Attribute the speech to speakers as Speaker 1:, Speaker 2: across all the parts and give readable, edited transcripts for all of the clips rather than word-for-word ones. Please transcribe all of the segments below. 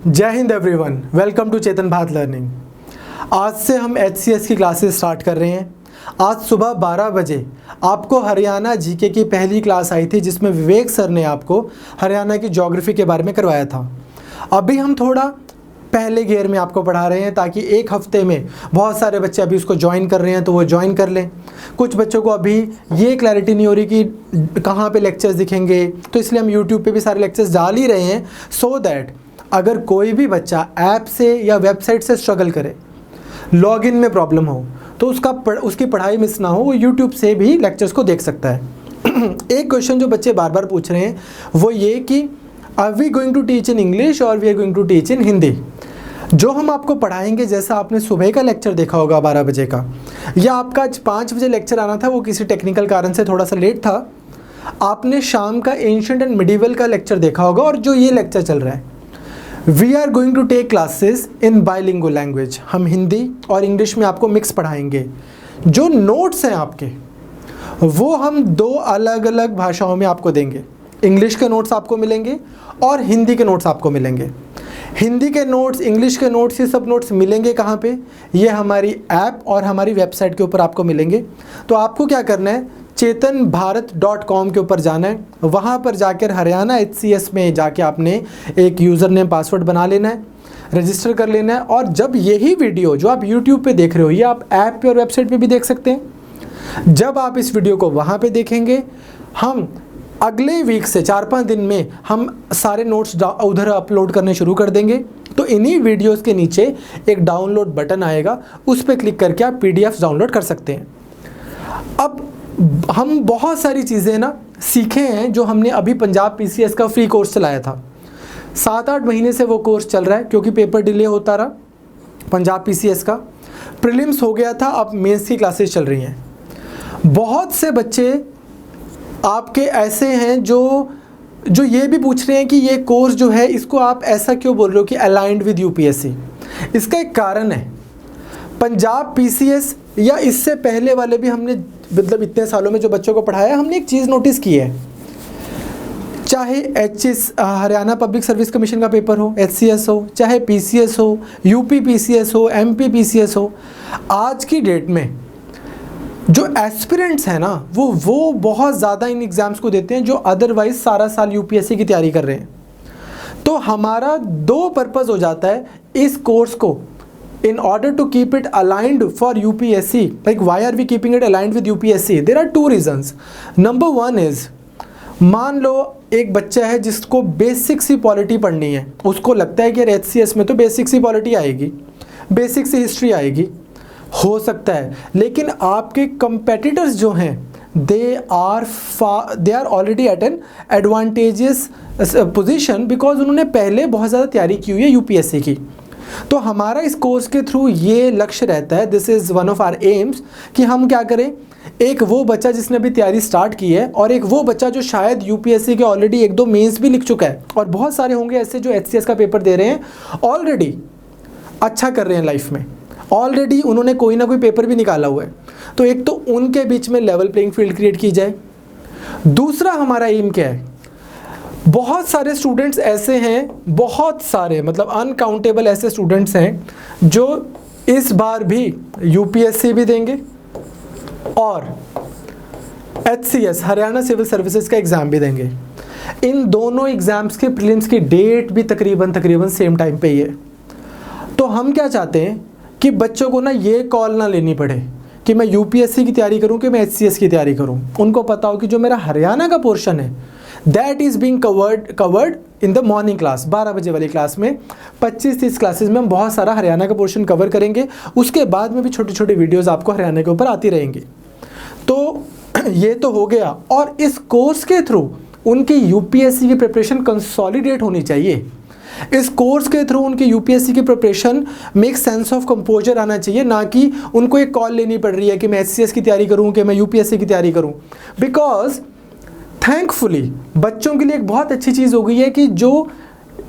Speaker 1: जय हिंद everyone, welcome to Chetan Bharat learning. आज से हम HCS की क्लासेस स्टार्ट कर रहे हैं। आज सुबह 12 बजे आपको हरियाणा जीके की पहली क्लास आई थी, जिसमें विवेक सर ने आपको हरियाणा की ज्योग्राफी के बारे में करवाया था। अभी हम थोड़ा पहले गियर में आपको पढ़ा रहे हैं, ताकि एक हफ्ते में बहुत सारे बच्चे अभी उसको ज्वाइन कर रहे हैं तो वो ज्वाइन कर लें। कुछ बच्चों को अभी ये क्लैरिटी नहीं हो रही कि कहाँ पे लेक्चर्स दिखेंगे, तो इसलिए हम यूट्यूब पे भी सारे लेक्चर्स डाल ही रहे हैं, सो दैट अगर कोई भी बच्चा ऐप से या वेबसाइट से स्ट्रगल करे, लॉगिन में प्रॉब्लम हो, तो उसकी पढ़ाई मिस ना हो, वो यूट्यूब से भी लेक्चर्स को देख सकता है। एक क्वेश्चन जो बच्चे बार बार पूछ रहे हैं वो ये कि are we going to teach in English और we are going to teach in Hindi. जो हम आपको पढ़ाएंगे, जैसा आपने सुबह का लेक्चर देखा होगा 12 बजे का, या आपका आज 5 बजे लेक्चर आना था, वो किसी टेक्निकल कारण से थोड़ा सा लेट था। आपने शाम का एंशिएंट एंड मिडिवल का लेक्चर देखा होगा, और जो ये लेक्चर चल रहा है, we are going to take classes in bilingual language. हम हिंदी और इंग्लिश में आपको मिक्स पढ़ाएंगे। जो नोट्स हैं आपके, वो हम 2 अलग अलग भाषाओं में आपको देंगे। इंग्लिश के नोट्स आपको मिलेंगे और हिंदी के नोट्स आपको मिलेंगे। हिंदी के नोट्स, इंग्लिश के नोट्स, ये सब नोट्स मिलेंगे कहाँ पे? ये हमारी ऐप और हमारी वेबसाइट के ऊपर आपको मिलेंगे। तो आपको क्या करना है, chetanbharat.com के ऊपर जाना है। वहाँ पर जाकर हरियाणा HCS में जाके आपने एक यूज़र नेम पासवर्ड बना लेना है, रजिस्टर कर लेना है। और जब यही वीडियो जो आप YouTube पे देख रहे हो, ये आप ऐप पे और वेबसाइट पे भी देख सकते हैं। जब आप इस वीडियो को वहाँ पे देखेंगे, हम अगले वीक से 4-5 दिन में हम सारे नोट्स उधर अपलोड करने शुरू कर देंगे। तो इन्हीं वीडियोस के नीचे एक डाउनलोड बटन आएगा, उस पर क्लिक करके आप PDF डाउनलोड कर सकते हैं। अब हम बहुत सारी चीज़ें ना सीखे हैं, जो हमने अभी पंजाब PCS का फ्री कोर्स चलाया था। 7-8 महीने से वो कोर्स चल रहा है, क्योंकि पेपर डिले होता रहा। पंजाब PCS का प्रीलिम्स हो गया था, अब मेंस की क्लासेस चल रही हैं। बहुत से बच्चे आपके ऐसे हैं जो ये भी पूछ रहे हैं कि ये कोर्स जो है, इसको आप ऐसा क्यों बोल रहे हो कि अलाइंड विद UPSC। इसका एक कारण है, पंजाब PCS या इससे पहले वाले भी हमने, मतलब इतने सालों में जो बच्चों को पढ़ाया, हमने एक चीज़ नोटिस की है, चाहे हरियाणा पब्लिक सर्विस कमीशन का पेपर हो, HCS हो, चाहे PCS हो, UP PCS हो, MP PCS हो, आज की डेट में जो एस्पिरेंट्स हैं ना, वो बहुत ज़्यादा इन एग्ज़ाम्स को देते हैं, जो अदरवाइज सारा साल UPSC की तैयारी कर रहे हैं। तो हमारा 2 पर्पज़ हो जाता है इस कोर्स को, in order to keep it aligned for UPSC. Like, why are we keeping it aligned with UPSC? There are 2 reasons. Number 1 is, मान लो एक बच्चा है जिसको बेसिक सी पॉलिटी पढ़नी है, उसको लगता है कि HCS में तो बेसिक सी पॉलिटी आएगी, बेसिक सी हिस्ट्री आएगी, हो सकता है। लेकिन आपके कंपेटिटर्स जो हैं, they are already at an advantageous position, because उन्होंने पहले बहुत ज़्यादा तैयारी की हुई है UPSC की। तो हमारा इस कोर्स के थ्रू ये लक्ष्य रहता है, this is one of our aims, कि हम क्या करें, एक वो बच्चा जिसने अभी तैयारी स्टार्ट की है, और एक वो बच्चा जो शायद UPSC के ऑलरेडी 1-2 मेंस भी लिख चुका है, और बहुत सारे होंगे ऐसे जो HCS का पेपर दे रहे हैं, ऑलरेडी अच्छा कर रहे हैं लाइफ में, ऑलरेडी उन्होंने कोई ना कोई पेपर भी निकाला हुआ है। तो एक तो उनके बीच में लेवल प्लेइंग फील्ड क्रिएट की जाए। दूसरा हमारा एम क्या है, बहुत सारे स्टूडेंट्स ऐसे हैं, बहुत सारे, मतलब अनकाउंटेबल ऐसे स्टूडेंट्स हैं जो इस बार भी UPSC भी देंगे और HCS हरियाणा सिविल सर्विसेज का एग्ज़ाम भी देंगे। इन दोनों एग्ज़ाम्स के प्रीलिम्स की डेट भी तकरीबन सेम टाइम पे ही है। तो हम क्या चाहते हैं कि बच्चों को ना ये कॉल ना लेनी पड़े कि मैं UPSC की तैयारी करूं कि मैं HCS की तैयारी करूं। उनको पता हो कि जो मेरा हरियाणा का पोर्शन है, that is being covered in the morning class. 12 बजे वाली क्लास में 25-30 क्लासेस में हम बहुत सारा हरियाणा का पोर्शन कवर करेंगे। उसके बाद में भी छोटे छोटे वीडियोज़ आपको हरियाणा के ऊपर आती रहेंगी। तो ये तो हो गया, और इस कोर्स के थ्रू उनकी UPSC की प्रिपरेशन कंसोलिडेट होनी चाहिए। इस कोर्स के थ्रू उनकी UPSC की प्रिपरेशन में एक सेंस ऑफ कंपोजर आना चाहिए, ना कि उनको एक कॉल लेनी पड़ रही है कि मैं HCS की तैयारी करूं कि मैं UPSC की तैयारी करूं। बिकॉज थैंकफुली बच्चों के लिए एक बहुत अच्छी चीज़ हो गई है कि जो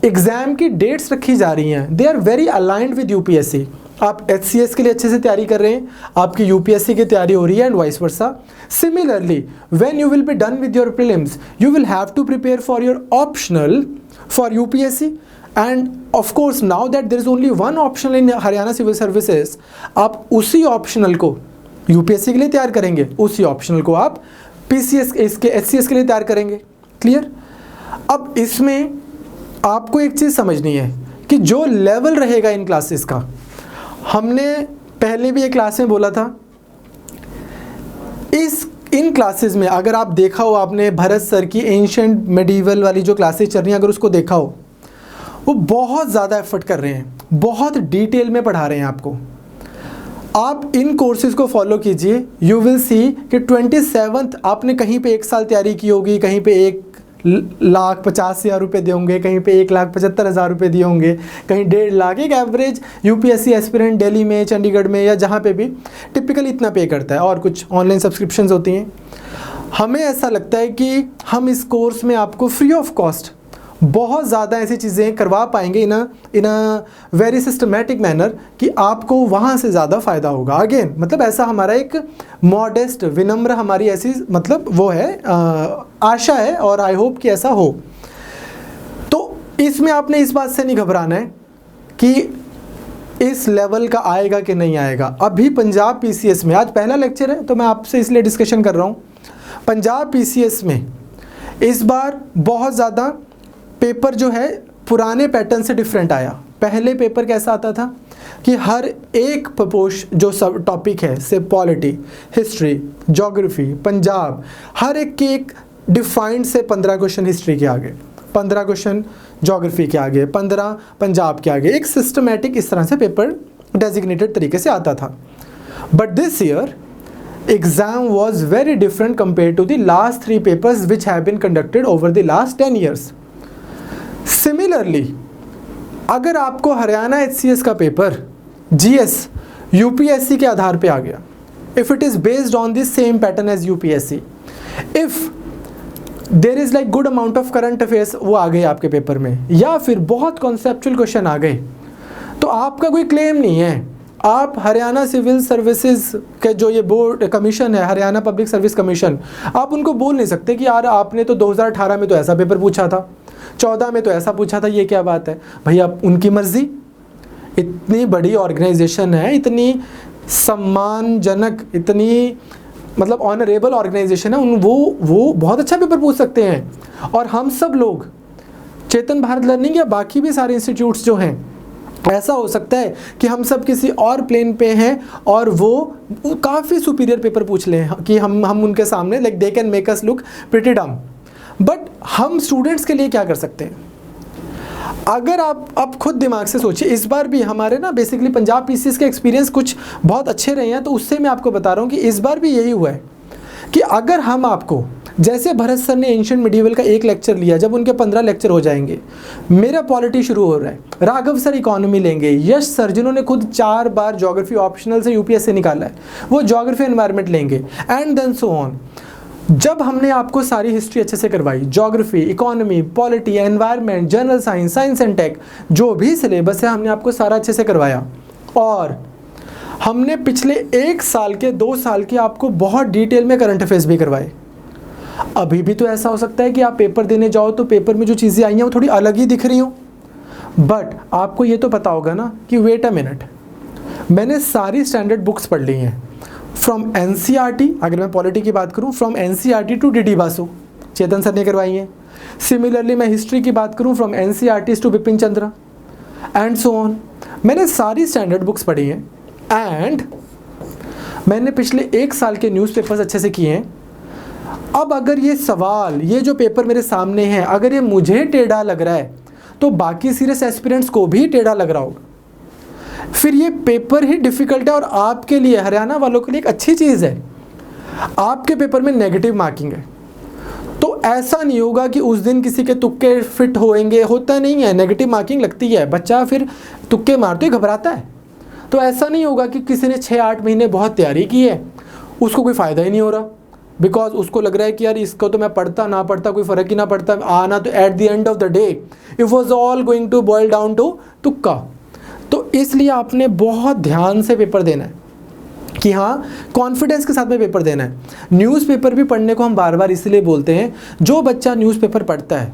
Speaker 1: एग्ज़ाम की डेट्स रखी जा रही हैं, they are very aligned with UPSC। आप HCS के लिए अच्छे से तैयारी कर रहे हैं, आपकी UPSC की तैयारी हो रही है, and vice versa. Similarly, when you will be done with your prelims, you will have to prepare for your optional for UPSC, and of course now that there is only one optional in Haryana civil services, आप उसी optional को UPSC के लिए तैयार करेंगे, उसी optional को आप पीसीएस इसके एचसीएस के लिए तैयार करेंगे। क्लियर? अब इसमें आपको एक चीज़ समझनी है कि जो लेवल रहेगा इन क्लासेस का, हमने पहले भी एक क्लास में बोला था, इन क्लासेस में अगर आप देखा हो, आपने भरत सर की एंशिएंट मेडिवल वाली जो क्लासेस चल रही हैं, अगर उसको देखा हो, वो बहुत ज़्यादा एफर्ट कर रहे हैं, बहुत डिटेल में पढ़ा रहे हैं आपको। आप इन कोर्सेज को फॉलो कीजिए, यू विल सी कि 27th आपने कहीं पे 1 साल तैयारी की होगी, कहीं पे 1,50,000 रुपये दिए होंगे, कहीं पे 1,75,000 रुपये दिए होंगे, कहीं 1.5 लाख। एक एवरेज यूपीएससी एस्पिरेंट दिल्ली में, चंडीगढ़ में या जहाँ पे भी टिपिकली इतना पे करता है, और कुछ ऑनलाइन सब्सक्रिप्शंस होती हैं। हमें ऐसा लगता है कि हम इस कोर्स में आपको फ्री ऑफ कॉस्ट बहुत ज़्यादा ऐसी चीज़ें करवा पाएंगे इन अ वेरी सिस्टमेटिक मैनर कि आपको वहाँ से ज़्यादा फ़ायदा होगा। अगेन मतलब ऐसा हमारा एक मॉडेस्ट विनम्र हमारी ऐसी मतलब वो है आशा है, और आई होप कि ऐसा हो। तो इसमें आपने इस बात से नहीं घबराना है कि इस लेवल का आएगा कि नहीं आएगा। अभी पंजाब पीसीएस में आज पहला लेक्चर है, तो मैं आपसे इसलिए डिस्कशन कर रहा हूँ। पंजाब पीसीएस में इस बार बहुत ज़्यादा पेपर जो है पुराने पैटर्न से डिफरेंट आया। पहले पेपर कैसा आता था कि हर एक जो सब टॉपिक है, से पॉलिटी, हिस्ट्री, ज्योग्राफी, पंजाब, हर एक के एक डिफाइंड से 15 क्वेश्चन हिस्ट्री के आगे, 15 क्वेश्चन ज्योग्राफी के आगे, 15 पंजाब के आगे, एक सिस्टमेटिक इस तरह से पेपर डेजिग्नेटेड तरीके से आता था। But this year exam was very different compared to the last 3 papers which have been conducted over the last 10 years. Similarly, अगर आपको हरियाणा HCS का पेपर GS UPSC के आधार पे आ गया, if it is based on the same pattern as UPSC, if there is like good amount of current affairs वो आ गए आपके paper में, या फिर बहुत conceptual क्वेश्चन आ गए, तो आपका कोई क्लेम नहीं है। आप हरियाणा सिविल सर्विसेज के जो ये बोर्ड कमीशन है, हरियाणा पब्लिक सर्विस कमीशन, आप उनको बोल नहीं सकते कि यार आपने तो 2018 में तो ऐसा पेपर पूछा था, 14 में तो ऐसा पूछा था, ये क्या बात है भाई। आप उनकी मर्जी, इतनी बड़ी ऑर्गेनाइजेशन है, इतनी सम्मानजनक, इतनी मतलब ऑनरेबल ऑर्गेनाइजेशन है, वो बहुत अच्छा पेपर पूछ सकते हैं। और हम सब लोग चेतन भारत लर्निंग या बाकी भी सारे इंस्टीट्यूट्स जो हैं, ऐसा हो सकता है कि हम सब किसी और प्लेन पे हैं और वो काफ़ी सुपीरियर पेपर पूछ लें कि हम उनके सामने like they can make us look pretty डम। बट हम स्टूडेंट्स के लिए क्या कर सकते हैं? अगर आप खुद दिमाग से सोचिए, इस बार भी हमारे ना बेसिकली पंजाब पीसीएस के एक्सपीरियंस कुछ बहुत अच्छे रहे हैं, तो उससे मैं आपको बता रहा हूँ कि इस बार भी यही हुआ है कि अगर हम आपको, जैसे भरत सर ने एंशिएंट मेडिवल का 1 लेक्चर लिया, जब उनके 15 लेक्चर हो जाएंगे, मेरा पॉलिटी शुरू हो रहा है, राघव सर इकोनॉमी लेंगे, यश सर जिन्होंने खुद 4 बार ज्योग्राफी ऑप्शनल से यूपीएस से निकाला है, वो ज्योग्राफी एनवायरनमेंट लेंगे, एंड देन सो ऑन। जब हमने आपको सारी हिस्ट्री अच्छे से करवाई, geography, economy, polity, environment, general science, science and tech, जो भी सिलेबस है हमने आपको सारा अच्छे से करवाया, और हमने पिछले 1 साल के 2 साल के आपको बहुत डिटेल में करंट अफेयर्स भी करवाए। अभी भी तो ऐसा हो सकता है कि आप पेपर देने जाओ तो पेपर में जो चीज़ें आई हैं वो थोड़ी अलग ही दिख रही हो, बट आपको ये तो पता होगा ना कि वेट अ मिनट, मैंने सारी स्टैंडर्ड बुक्स पढ़ ली हैं फ्रॉम एनसीईआरटी। अगर मैं पॉलिटी की बात करूं, from NCERT to DD Basu, Chetan sir ने करवाई है। सिमिलरली मैं हिस्ट्री की बात करूं, from NCERT to Bipin Chandra and so on. मैंने सारी स्टैंडर्ड बुक्स पढ़ी हैं, एंड मैंने पिछले 1 साल के न्यूज़पेपर्स अच्छे से किए हैं। अब अगर ये सवाल, ये जो पेपर मेरे सामने है, अगर ये मुझे टेढ़ा लग रहा है तो बाकी सीरियस एस्पिरेंट्स को भी टेढ़ा लग रहा होगा। फिर ये पेपर ही डिफ़िकल्ट है, और आपके लिए, हरियाणा वालों के लिए एक अच्छी चीज़ है, आपके पेपर में नेगेटिव मार्किंग है। तो ऐसा नहीं होगा कि उस दिन किसी के तुक्के फिट होएंगे, होता नहीं है, नेगेटिव मार्किंग लगती है, बच्चा फिर तुक्के मारते ही घबराता है। तो ऐसा नहीं होगा कि किसी ने 6-8 महीने बहुत तैयारी की है, उसको कोई फ़ायदा ही नहीं हो रहा, बिकॉज उसको लग रहा है कि यार इसको तो मैं पढ़ता ना पढ़ता कोई फ़र्क ही ना पड़ता, आना तो at the end of the day it was all going to boil down to तुक्का। तो इसलिए आपने बहुत ध्यान से पेपर देना है कि हाँ, कॉन्फिडेंस के साथ में पेपर देना है। न्यूज़पेपर भी पढ़ने को हम बार बार इसलिए बोलते हैं, जो बच्चा न्यूज़पेपर पढ़ता है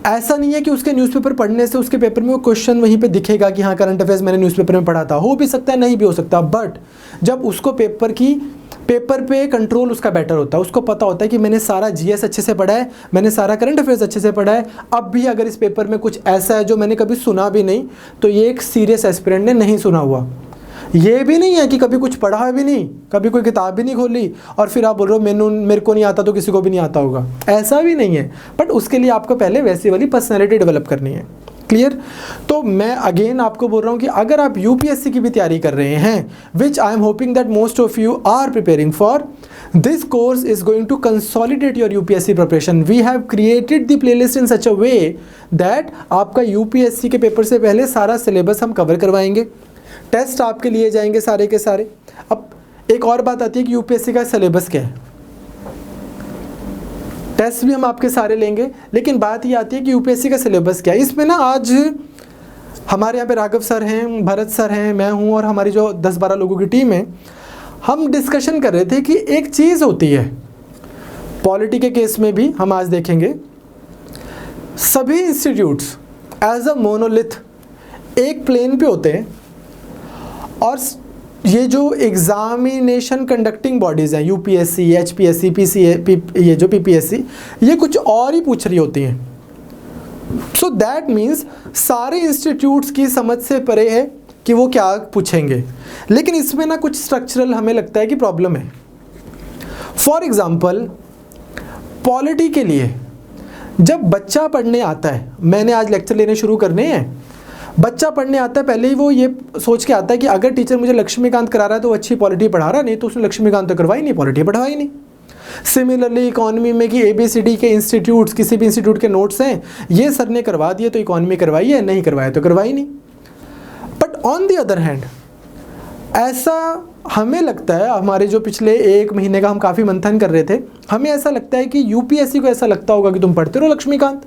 Speaker 1: ऐसा नहीं है कि उसके न्यूज़पेपर पढ़ने से उसके पेपर में वो क्वेश्चन वहीं पे दिखेगा कि हाँ करंट अफेयर्स मैंने न्यूज़पेपर में पढ़ा था, हो भी सकता है नहीं भी हो सकता, बट जब उसको पेपर पे कंट्रोल उसका बेटर होता है, उसको पता होता है कि मैंने सारा जीएस अच्छे से पढ़ा है, मैंने सारा करंट अफेयर्स अच्छे से पढ़ा है, अब भी अगर इस पेपर में कुछ ऐसा है जो मैंने कभी सुना भी नहीं, तो ये एक सीरियस एस्पिरेंट ने नहीं सुना हुआ। ये भी नहीं है कि कभी कुछ पढ़ा भी नहीं, कभी कोई किताब भी नहीं खोली और फिर आप बोल रहे हो मेरे को नहीं आता तो किसी को भी नहीं आता होगा, ऐसा भी नहीं है। बट उसके लिए आपको पहले वैसी वाली पर्सनैलिटी डेवलप करनी है। क्लियर? तो मैं अगेन आपको बोल रहा हूँ कि अगर आप यूपीएससी की भी तैयारी कर रहे हैं, which I am hoping that most of you are preparing for, this course is going to consolidate your UPSC preparation. We have created the playlist in such a way that आपका UPSC के paper से पहले सारा syllabus हम cover करवाएंगे, test आपके लिए जाएंगे सारे के सारे। अब एक और बात आती है कि यूपीएससी का सिलेबस क्या है, टेस्ट भी हम आपके सारे लेंगे, लेकिन बात ये आती है कि यूपीएससी का सिलेबस क्या है। इसमें ना आज हमारे यहाँ पे राघव सर हैं, भरत सर हैं, मैं हूँ और हमारी जो 10-12 लोगों की टीम है, हम डिस्कशन कर रहे थे कि एक चीज़ होती है पॉलिटी के केस में भी हम आज देखेंगे, सभी इंस्टीट्यूट्स एज अ मोनोलिथ एक प्लेन पे होते हैं और ये जो एग्जामिनेशन कंडक्टिंग बॉडीज़ हैं, यूपीएससी, एचपीएससी, ये जो पीपीएससी, ये कुछ और ही पूछ रही होती हैं। सो दैट मीन्स सारे इंस्टीट्यूट्स की समझ से परे है कि वो क्या पूछेंगे, लेकिन इसमें ना कुछ स्ट्रक्चरल हमें लगता है कि प्रॉब्लम है। फॉर एग्जाम्पल पॉलिटी के लिए जब बच्चा पढ़ने आता है, मैंने आज लेक्चर लेने शुरू करने हैं, बच्चा पढ़ने आता है पहले ही वो ये सोच के आता है कि अगर टीचर मुझे लक्ष्मीकांत करा रहा है तो वो अच्छी पॉलिटी पढ़ा रहा, नहीं तो उसने लक्ष्मीकांत तो करवाई नहीं, पॉलिटी पढ़वाई नहीं। सिमिलरली इकोनॉमी में कि ABCD के इंस्टीट्यूट्स, किसी भी इंस्टीट्यूट के नोट्स हैं, ये सर ने करवा दिए तो इकोनॉमी करवाई है, नहीं करवाया तो करवाई नहीं। But on the other hand ऐसा हमें लगता है, हमारे जो पिछले 1 महीने का हम काफ़ी मंथन कर रहे थे, हमें ऐसा लगता है कि यूपीएससी को ऐसा लगता होगा कि तुम पढ़ते रहो लक्ष्मीकांत,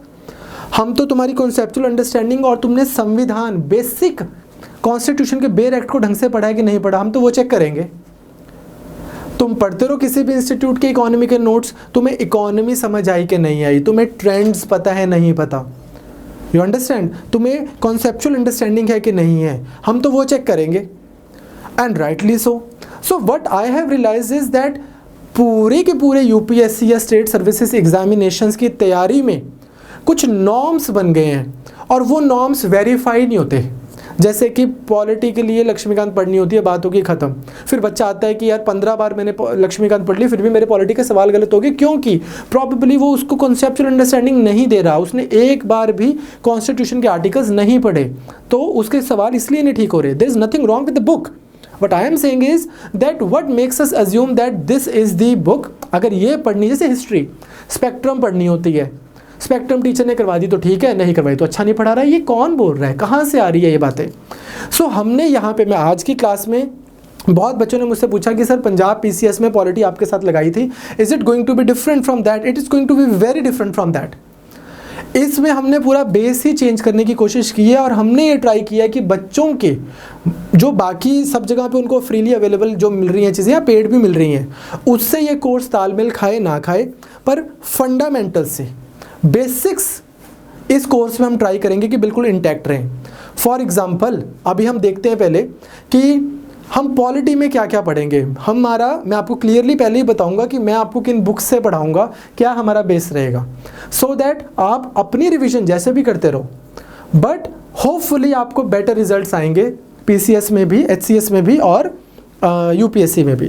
Speaker 1: हम तो तुम्हारी कॉन्सेप्चुअल अंडरस्टैंडिंग और तुमने संविधान, बेसिक कॉन्स्टिट्यूशन के बेयर एक्ट को ढंग से पढ़ा है कि नहीं पढ़ा, हम तो वो चेक करेंगे। तुम पढ़ते रहो किसी भी इंस्टीट्यूट के इकोनॉमी के नोट्स, तुम्हें इकोनॉमी समझ आई कि नहीं आई, तुम्हें ट्रेंड्स पता है नहीं पता, यू अंडरस्टैंड, तुम्हें कॉन्सेप्चुअल अंडरस्टैंडिंग है कि नहीं है, हम तो वो चेक करेंगे। And rightly so what I have realised is that पूरे के पूरे यूपीएससी या स्टेट सर्विसेज एग्जामिनेशंस की तैयारी में कुछ नॉर्म्स बन गए हैं और वो नॉर्म्स वेरीफाई नहीं होते। जैसे कि पॉलिटी के लिए लक्ष्मीकांत पढ़नी होती है, बात होगी ख़त्म। फिर बच्चा आता है कि यार 15 बार मैंने लक्ष्मीकांत पढ़ ली, फिर भी मेरे पॉलिटी के सवाल गलत हो गए, क्योंकि प्रॉबेबली वो उसको कॉन्सेप्चुअल अंडरस्टैंडिंग नहीं दे रहा, उसने एक बार भी कॉन्स्टिट्यूशन के आर्टिकल्स नहीं पढ़े, तो उसके सवाल इसलिए नहीं ठीक हो रहे। There is nothing wrong with the book, What I am saying is that what makes us assume that this is the book, अगर ये पढ़नी, जैसे हिस्ट्री स्पेक्ट्रम पढ़नी होती है, स्पेक्ट्रम टीचर ने करवा दी तो ठीक है, नहीं करवाई तो अच्छा नहीं पढ़ा रहा है, ये कौन बोल रहा है, कहाँ से आ रही है ये बातें। सो हमने यहाँ पे, मैं आज की क्लास में बहुत बच्चों ने मुझसे पूछा कि सर पंजाब PCS में पॉलिटी आपके साथ लगाई थी, is it going to be different from that? It is going to be very different from that. इसमें हमने पूरा बेस ही चेंज करने की कोशिश की है और हमने ये ट्राई किया है कि बच्चों के जो बाकी सब जगह पे उनको फ्रीली अवेलेबल जो मिल रही हैं चीज़ें या पेड भी मिल रही हैं, उससे ये कोर्स तालमेल खाए ना खाए, पर फंडामेंटल से बेसिक्स इस कोर्स में हम ट्राई करेंगे कि बिल्कुल इंटैक्ट रहें। फॉर एग्जांपल अभी हम देखते हैं पहले कि हम पॉलिटी में क्या क्या पढ़ेंगे। मैं आपको क्लियरली पहले ही बताऊंगा कि मैं आपको किन बुक्स से पढ़ाऊंगा, क्या हमारा बेस रहेगा, सो दैट आप अपनी रिवीजन जैसे भी करते रहो, बट होपफुली आपको बेटर रिजल्ट्स आएंगे PCS में भी, HCS में भी और UPSC में भी।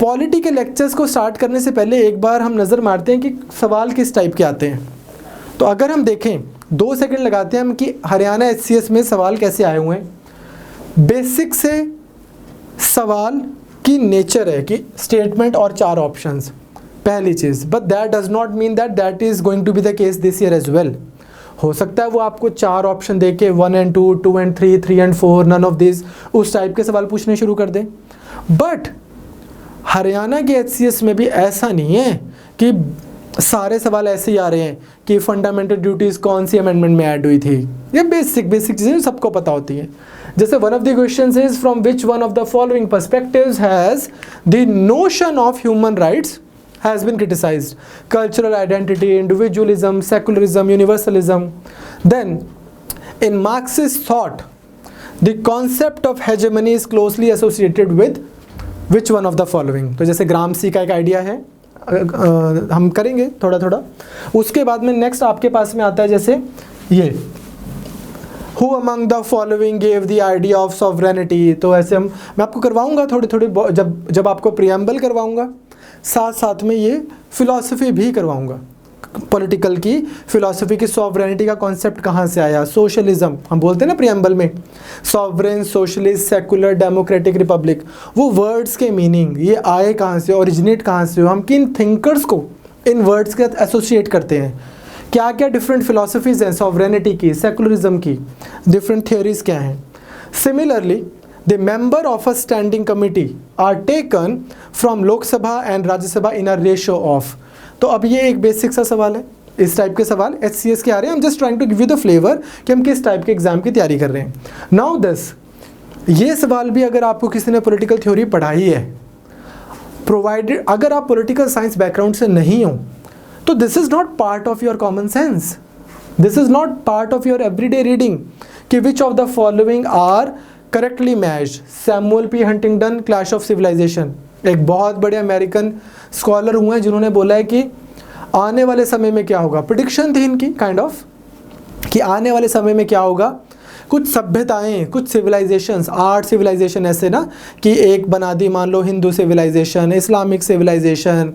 Speaker 1: पॉलिटी के लेक्चर्स को स्टार्ट करने से पहले एक बार हम नज़र मारते हैं कि सवाल किस टाइप के आते हैं। तो अगर हम देखें, 2 सेकंड लगाते हैं हम कि हरियाणा HCS में सवाल कैसे आए हुए हैं। बेसिक से सवाल की नेचर है कि स्टेटमेंट और 4 ऑप्शंस, पहली चीज़, but that does not mean that that is going to be the case this year as well. हो सकता है वो आपको 4 ऑप्शन दे के 1 and 2, 2 and 3, 3 and 4, none of this, उस टाइप के सवाल पूछने शुरू कर दें। बट हरियाणा के HCS में भी ऐसा नहीं है कि सारे सवाल ऐसे ही आ रहे हैं कि फंडामेंटल ड्यूटीज़ कौन सी अमेंडमेंट में ऐड हुई थी। ये बेसिक चीज़ें सबको पता होती हैं। जैसे one of the questions is from which one of the following perspectives has the notion of human rights has been criticized. Cultural identity, individualism, secularism, universalism. Then, in Marxist thought, the concept of hegemony is closely associated with which one of the following? तो जैसे ग्रामसी का एक idea है, हम करेंगे थोड़ा थोड़ा. उसके बाद में नेक्स्ट आपके पास में आता है जैसे ये Who among the following gave the idea of sovereignty? तो ऐसे मैं आपको करवाऊंगा थोड़ी थोड़ी, जब आपको प्रियम्बल करवाऊंगा, साथ साथ में ये फिलॉसफी भी करवाऊंगा, पॉलिटिकल की फिलॉसफी की. सॉवरेनिटी का कॉन्सेप्ट कहाँ से आया? सोशलिज्म हम बोलते हैं ना प्रियम्बल में, sovereign, socialist, secular, democratic, Republic. वो वर्ड्स के मीनिंग ये आए कहाँ से, ओरिजिनेट कहाँ से, हम किन थिंकर्स को इन वर्ड्स के साथ एसोसिएट करते हैं, क्या क्या डिफरेंट फिलॉसफीज हैं सॉवरेनिटी की, सेकुलरिज्म की, डिफरेंट थियोरीज क्या हैं. Similarly the member of a standing committee are taken from Lok Sabha and Rajya Sabha in a ratio of. तो अब ये एक बेसिक सा सवाल है, इस टाइप के सवाल HCS के आ रहे हैं. हम just trying to give you the flavour कि हम किस टाइप के एग्जाम की तैयारी कर रहे हैं. नाउ दिस, ये सवाल भी अगर आपको किसी ने पॉलिटिकल थ्योरी पढ़ाई है, प्रोवाइडेड अगर आप पॉलिटिकल साइंस बैकग्राउंड से नहीं हो, तो this is not part of your common sense, this is not part of your everyday reading कि which of the following are correctly matched. Samuel P Huntington, clash of civilisation, एक बहुत बड़े American scholar हुए हैं जिन्होंने बोला है कि आने वाले समय में क्या होगा, प्रेडिक्शन थी इनकी काइंड ऑफ कि आने वाले समय में क्या होगा, कुछ सभ्यताएं, कुछ सिविलाइजेशंस, 8 सिविलाइजेशन ऐसे ना कि एक बना दी, मान लो Hindu civilisation, Islamic civilisation,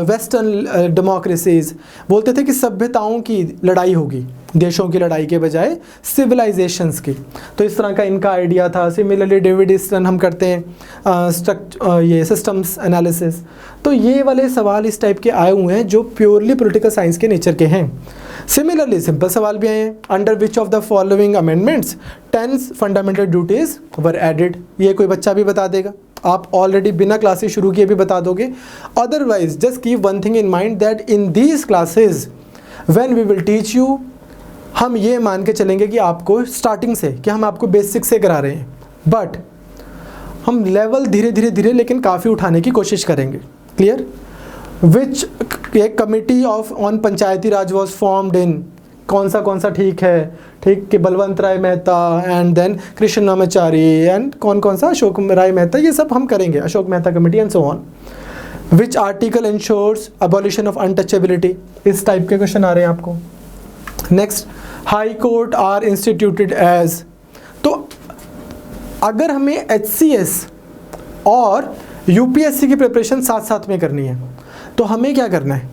Speaker 1: western democracies. बोलते थे कि सभ्यताओं की लड़ाई होगी, देशों की लड़ाई के बजाय सिविलाइजेशंस की. तो इस तरह का इनका आइडिया था. सिमिलरली डेविड ईस्टन हम करते हैं ये सिस्टम्स एनालिसिस. तो ये वाले सवाल इस टाइप के आए हुए हैं जो प्योरली पॉलिटिकल साइंस के नेचर के हैं. सिमिलरली सिंपल सवाल भी आए हैं, under which of the following amendments 10 fundamental duties were added. ये कोई बच्चा भी बता देगा, आप ऑलरेडी बिना क्लासेस शुरू किए भी बता दोगे. Otherwise just keep one thing in mind that in these classes when we will teach you, हम ये मान के चलेंगे कि आपको स्टार्टिंग से, कि हम आपको बेसिक से करा रहे हैं, बट हम लेवल धीरे धीरे धीरे लेकिन काफ़ी उठाने की कोशिश करेंगे. क्लियर? विच एक committee of on Panchayati Raj was formed in, कौन सा ठीक है, ठीक कि Balwant Rai Mehta and then Krishnamachari and कौन सा अशोक राय मेहता, ये सब हम करेंगे, Ashok Mehta committee and so on. Which article ensures abolition of untouchability, इस टाइप के क्वेश्चन आ रहे हैं आपको. Next, high court are instituted as. तो अगर हमें HCS और UPSC की प्रिपरेशन साथ साथ में करनी है तो हमें क्या करना है,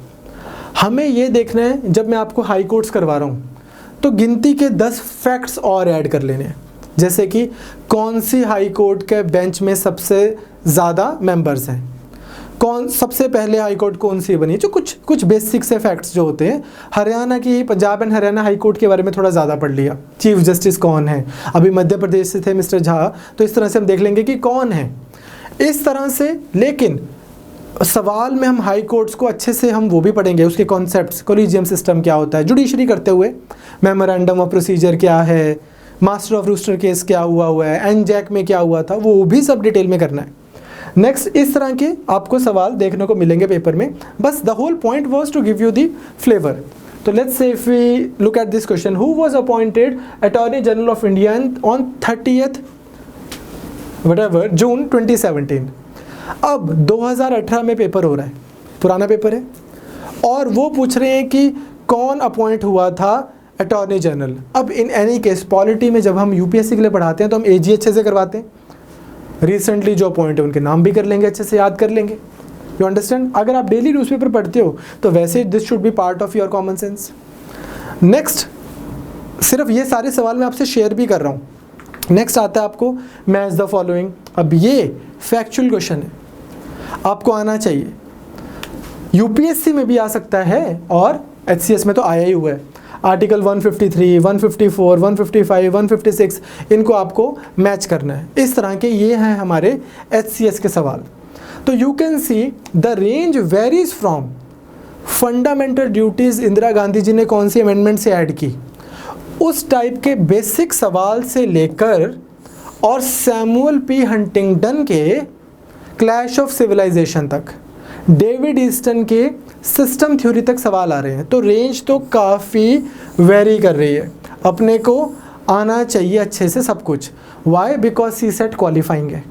Speaker 1: हमें ये देखना है जब मैं आपको हाई कोर्ट्स करवा रहा हूँ तो गिनती के 10 फैक्ट्स और ऐड कर लेने हैं. जैसे कि कौन सी हाई कोर्ट के बेंच में सबसे ज़्यादा मेंबर्स हैं, कौन सबसे पहले हाई कोर्ट कौन सी बनी, जो कुछ बेसिक से फैक्ट्स जो होते हैं. हरियाणा की, Punjab and Haryana high court के बारे में थोड़ा ज़्यादा पढ़ लिया, चीफ जस्टिस कौन है, अभी मध्य प्रदेश से थे मिस्टर झा, तो इस तरह से हम देख लेंगे कि कौन है इस तरह से. लेकिन सवाल में हम हाई कोर्ट्स को अच्छे से हम वो भी पढ़ेंगे, उसके कॉन्सेप्ट्स, कोलिजियम सिस्टम क्या होता है, जुडिशरी करते हुए मेमोरेंडम ऑफ प्रोसीजर क्या है, मास्टर ऑफ रूस्टर केस क्या हुआ है, एनजैक में क्या हुआ था, वो भी सब डिटेल में करना है. नेक्स्ट, इस तरह के आपको सवाल देखने को मिलेंगे पेपर में. बस the whole point was to give you the flavour. तो let's say if we look at this question, who was appointed attorney general of India on 30th June 2017. अब 2018 में पेपर हो रहा है, पुराना पेपर है, और वो पूछ रहे हैं कि कौन अपॉइंट हुआ था अटॉर्नी जनरल. अब इन एनी केस पॉलिटी में जब हम UPSC के लिए पढ़ाते हैं तो हम AG अच्छे से करवाते हैं, रिसेंटली जो अपॉइंट है उनके नाम भी कर लेंगे, अच्छे से याद कर लेंगे. You understand? अगर आप डेली न्यूज़पेपर पढ़ते हो तो वैसे this should be part of your common sense. Next, सिर्फ ये सारे सवाल मैं आपसे शेयर भी कर रहा हूँ. नेक्स्ट आता है आपको मैच द फॉलोइंग. अब ये फैक्चुअल क्वेश्चन है, आपको आना चाहिए. UPSC में भी आ सकता है और HCS में तो आया ही हुआ है. आर्टिकल 153, 154, 155, 156 इनको आपको मैच करना है. इस तरह के ये हैं हमारे HCS के सवाल. तो you can see the range varies from fundamental duties, Indira Gandhi ji ने कौन सी अमेंडमेंट से ऐड की, उस टाइप के बेसिक सवाल से लेकर और सैमुअल पी हंटिंगटन के क्लैश ऑफ सिविलाइजेशन तक डेविड ईस्टन के सिस्टम थ्योरी तक सवाल आ रहे हैं। तो रेंज तो काफ़ी वेरी कर रही है। अपने को आना चाहिए अच्छे से सब कुछ। Why? Because CSAT qualifying है।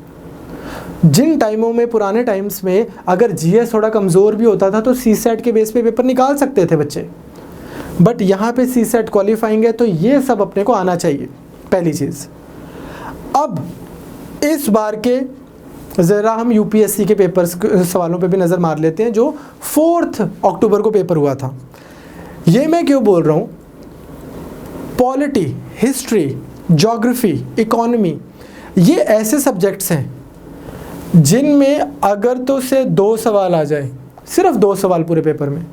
Speaker 1: जिन टाइमों में, पुराने टाइम्स में अगर जीएस थोड़ा कमज़ोर भी होता था तो सी सेट के बेस पे पेपर निकाल सकते थे बच्चे, बट यहाँ पे सी सेट क्वालिफाइंग है, तो ये सब अपने को आना चाहिए, पहली चीज़। अब इस बार के ज़रा हम यूपीएससी के पेपर्स सवालों पे भी नज़र मार लेते हैं, जो 4 अक्टूबर को पेपर हुआ था। ये मैं क्यों बोल रहा हूँ, पॉलिटी, हिस्ट्री, ज्योग्राफी, इकोनॉमी, ये ऐसे सब्जेक्ट्स हैं जिनमें अगर तो से 2 सवाल आ जाए, सिर्फ 2 सवाल पूरे पेपर में,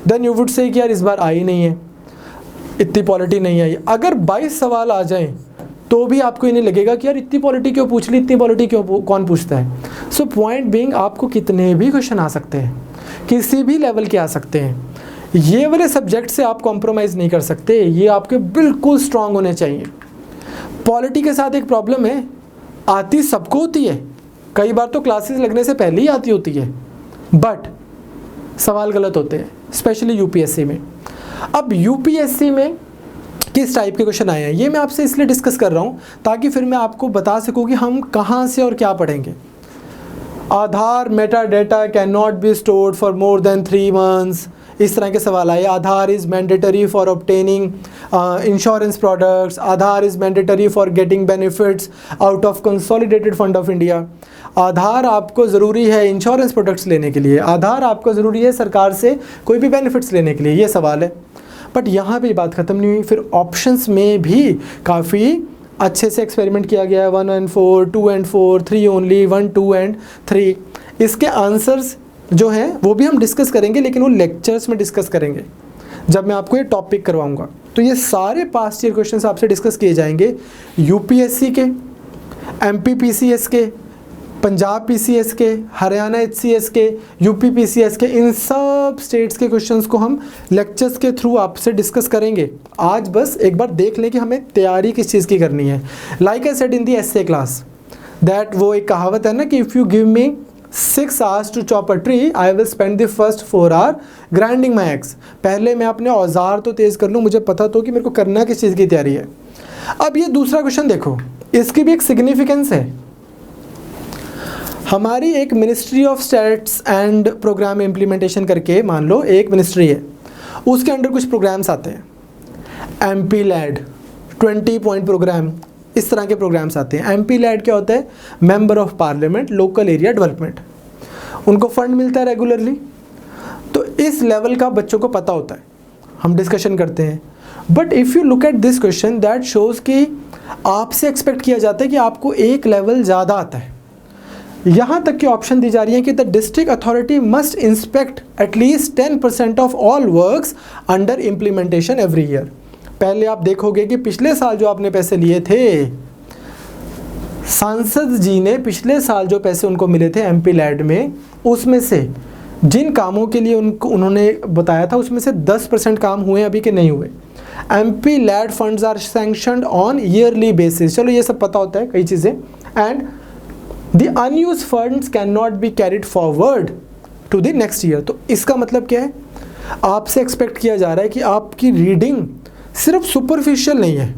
Speaker 1: देन यू वुड से कि यार इस बार आई नहीं है, इतनी पॉलिटी नहीं आई। अगर 22 सवाल आ जाएं तो भी आपको ये नहीं लगेगा कि यार इतनी पॉलिटी क्यों पूछ ली, इतनी पॉलिटी क्यों, कौन पूछता है। सो पॉइंट बीइंग, आपको कितने भी क्वेश्चन आ सकते हैं, किसी भी लेवल के आ सकते हैं। ये वाले सब्जेक्ट से आप कॉम्प्रोमाइज़ नहीं कर सकते, ये आपके बिल्कुल स्ट्रांग होने चाहिए। पॉलिटी के साथ एक प्रॉब्लम है, आती सबको होती है, कई बार तो क्लासेस लगने से पहले ही आती होती है, बट सवाल गलत होते हैं, स्पेशली यूपीएससी में। अब यूपीएससी में किस टाइप के क्वेश्चन आए हैं, ये मैं आपसे इसलिए डिस्कस कर रहा हूँ ताकि फिर मैं आपको बता सकूँ कि हम कहाँ से और क्या पढ़ेंगे। Aadhaar meta data can not be stored for more than 3 months, इस तरह के सवाल आए। Aadhaar is mandatory for obtaining insurance products, Aadhaar is mandatory for getting benefits out of consolidated fund of India. Aadhaar आपको ज़रूरी है इंश्योरेंस प्रोडक्ट्स लेने के लिए, आधार आपको ज़रूरी है सरकार से कोई भी बेनिफिट्स लेने के लिए, ये सवाल है। बट यहाँ पे बात ख़त्म नहीं हुई, फिर ऑप्शंस में भी काफ़ी अच्छे से एक्सपेरिमेंट किया गया है। 1 and 4, 2 and 4, 3 only, 1, 2 and 3। इसके आंसर्स जो हैं वो भी हम डिस्कस करेंगे, लेकिन वो लेक्चर्स में डिस्कस करेंगे जब मैं आपको ये टॉपिक करवाऊंगा। तो ये सारे पास्ट ईयर क्वेश्चंस आपसे डिस्कस किए जाएंगे, यूपीएससी के, एमपी पीसीएस के, पंजाब पीसीएस के, हरियाणा एचसीएस के, यूपी पीसीएस के, इन सब स्टेट्स के क्वेश्चंस को हम लेक्चर्स के थ्रू आपसे डिस्कस करेंगे। आज बस एक बार देख लें कि हमें तैयारी किस चीज़ की करनी है। Like I said in the SA class that, वो एक कहावत है ना कि if you give me 6 hours to chop a tree, I will spend the first 4 hours grinding my axe. पहले मैं अपने औजार तो तेज़ कर लूँ, मुझे पता तो कि मेरे को करना किस चीज़ की तैयारी है। अब ये दूसरा क्वेश्चन देखो, इसकी भी एक सिग्निफिकेंस है। हमारी एक ministry of states and programme implementation करके, मान लो एक मिनिस्ट्री है, उसके अंडर कुछ प्रोग्राम्स आते हैं। एमपी लैड 20 पॉइंट प्रोग्राम, इस तरह के प्रोग्राम्स आते हैं। एमपी लैड क्या होता है, member of parliament local area development, उनको फंड मिलता है रेगुलरली। तो इस लेवल का बच्चों को पता होता है, हम डिस्कशन करते हैं। But if you look at this question, that shows कि आपसे एक्सपेक्ट किया जाता है कि आपको एक लेवल ज़्यादा आता है। यहाँ तक की ऑप्शन दी जा रही है कि the district authority must inspect at least 10% of all works under implementation every year. पहले आप देखोगे कि पिछले साल जो आपने पैसे लिए थे, सांसद जी ने पिछले साल जो पैसे उनको मिले थे एमपी लैड में, उसमें से जिन कामों के लिए उन्होंने बताया था उसमें से 10% काम हुए अभी के नहीं हुए। MP LAD funds are sanctioned on yearly basis, चलो ये सब पता होता है कई चीज़ें। And the unused funds can not be carried forward to the next year. तो इसका मतलब क्या है, आपसे एक्सपेक्ट किया जा रहा है कि आपकी रीडिंग सिर्फ सुपरफिशियल नहीं है।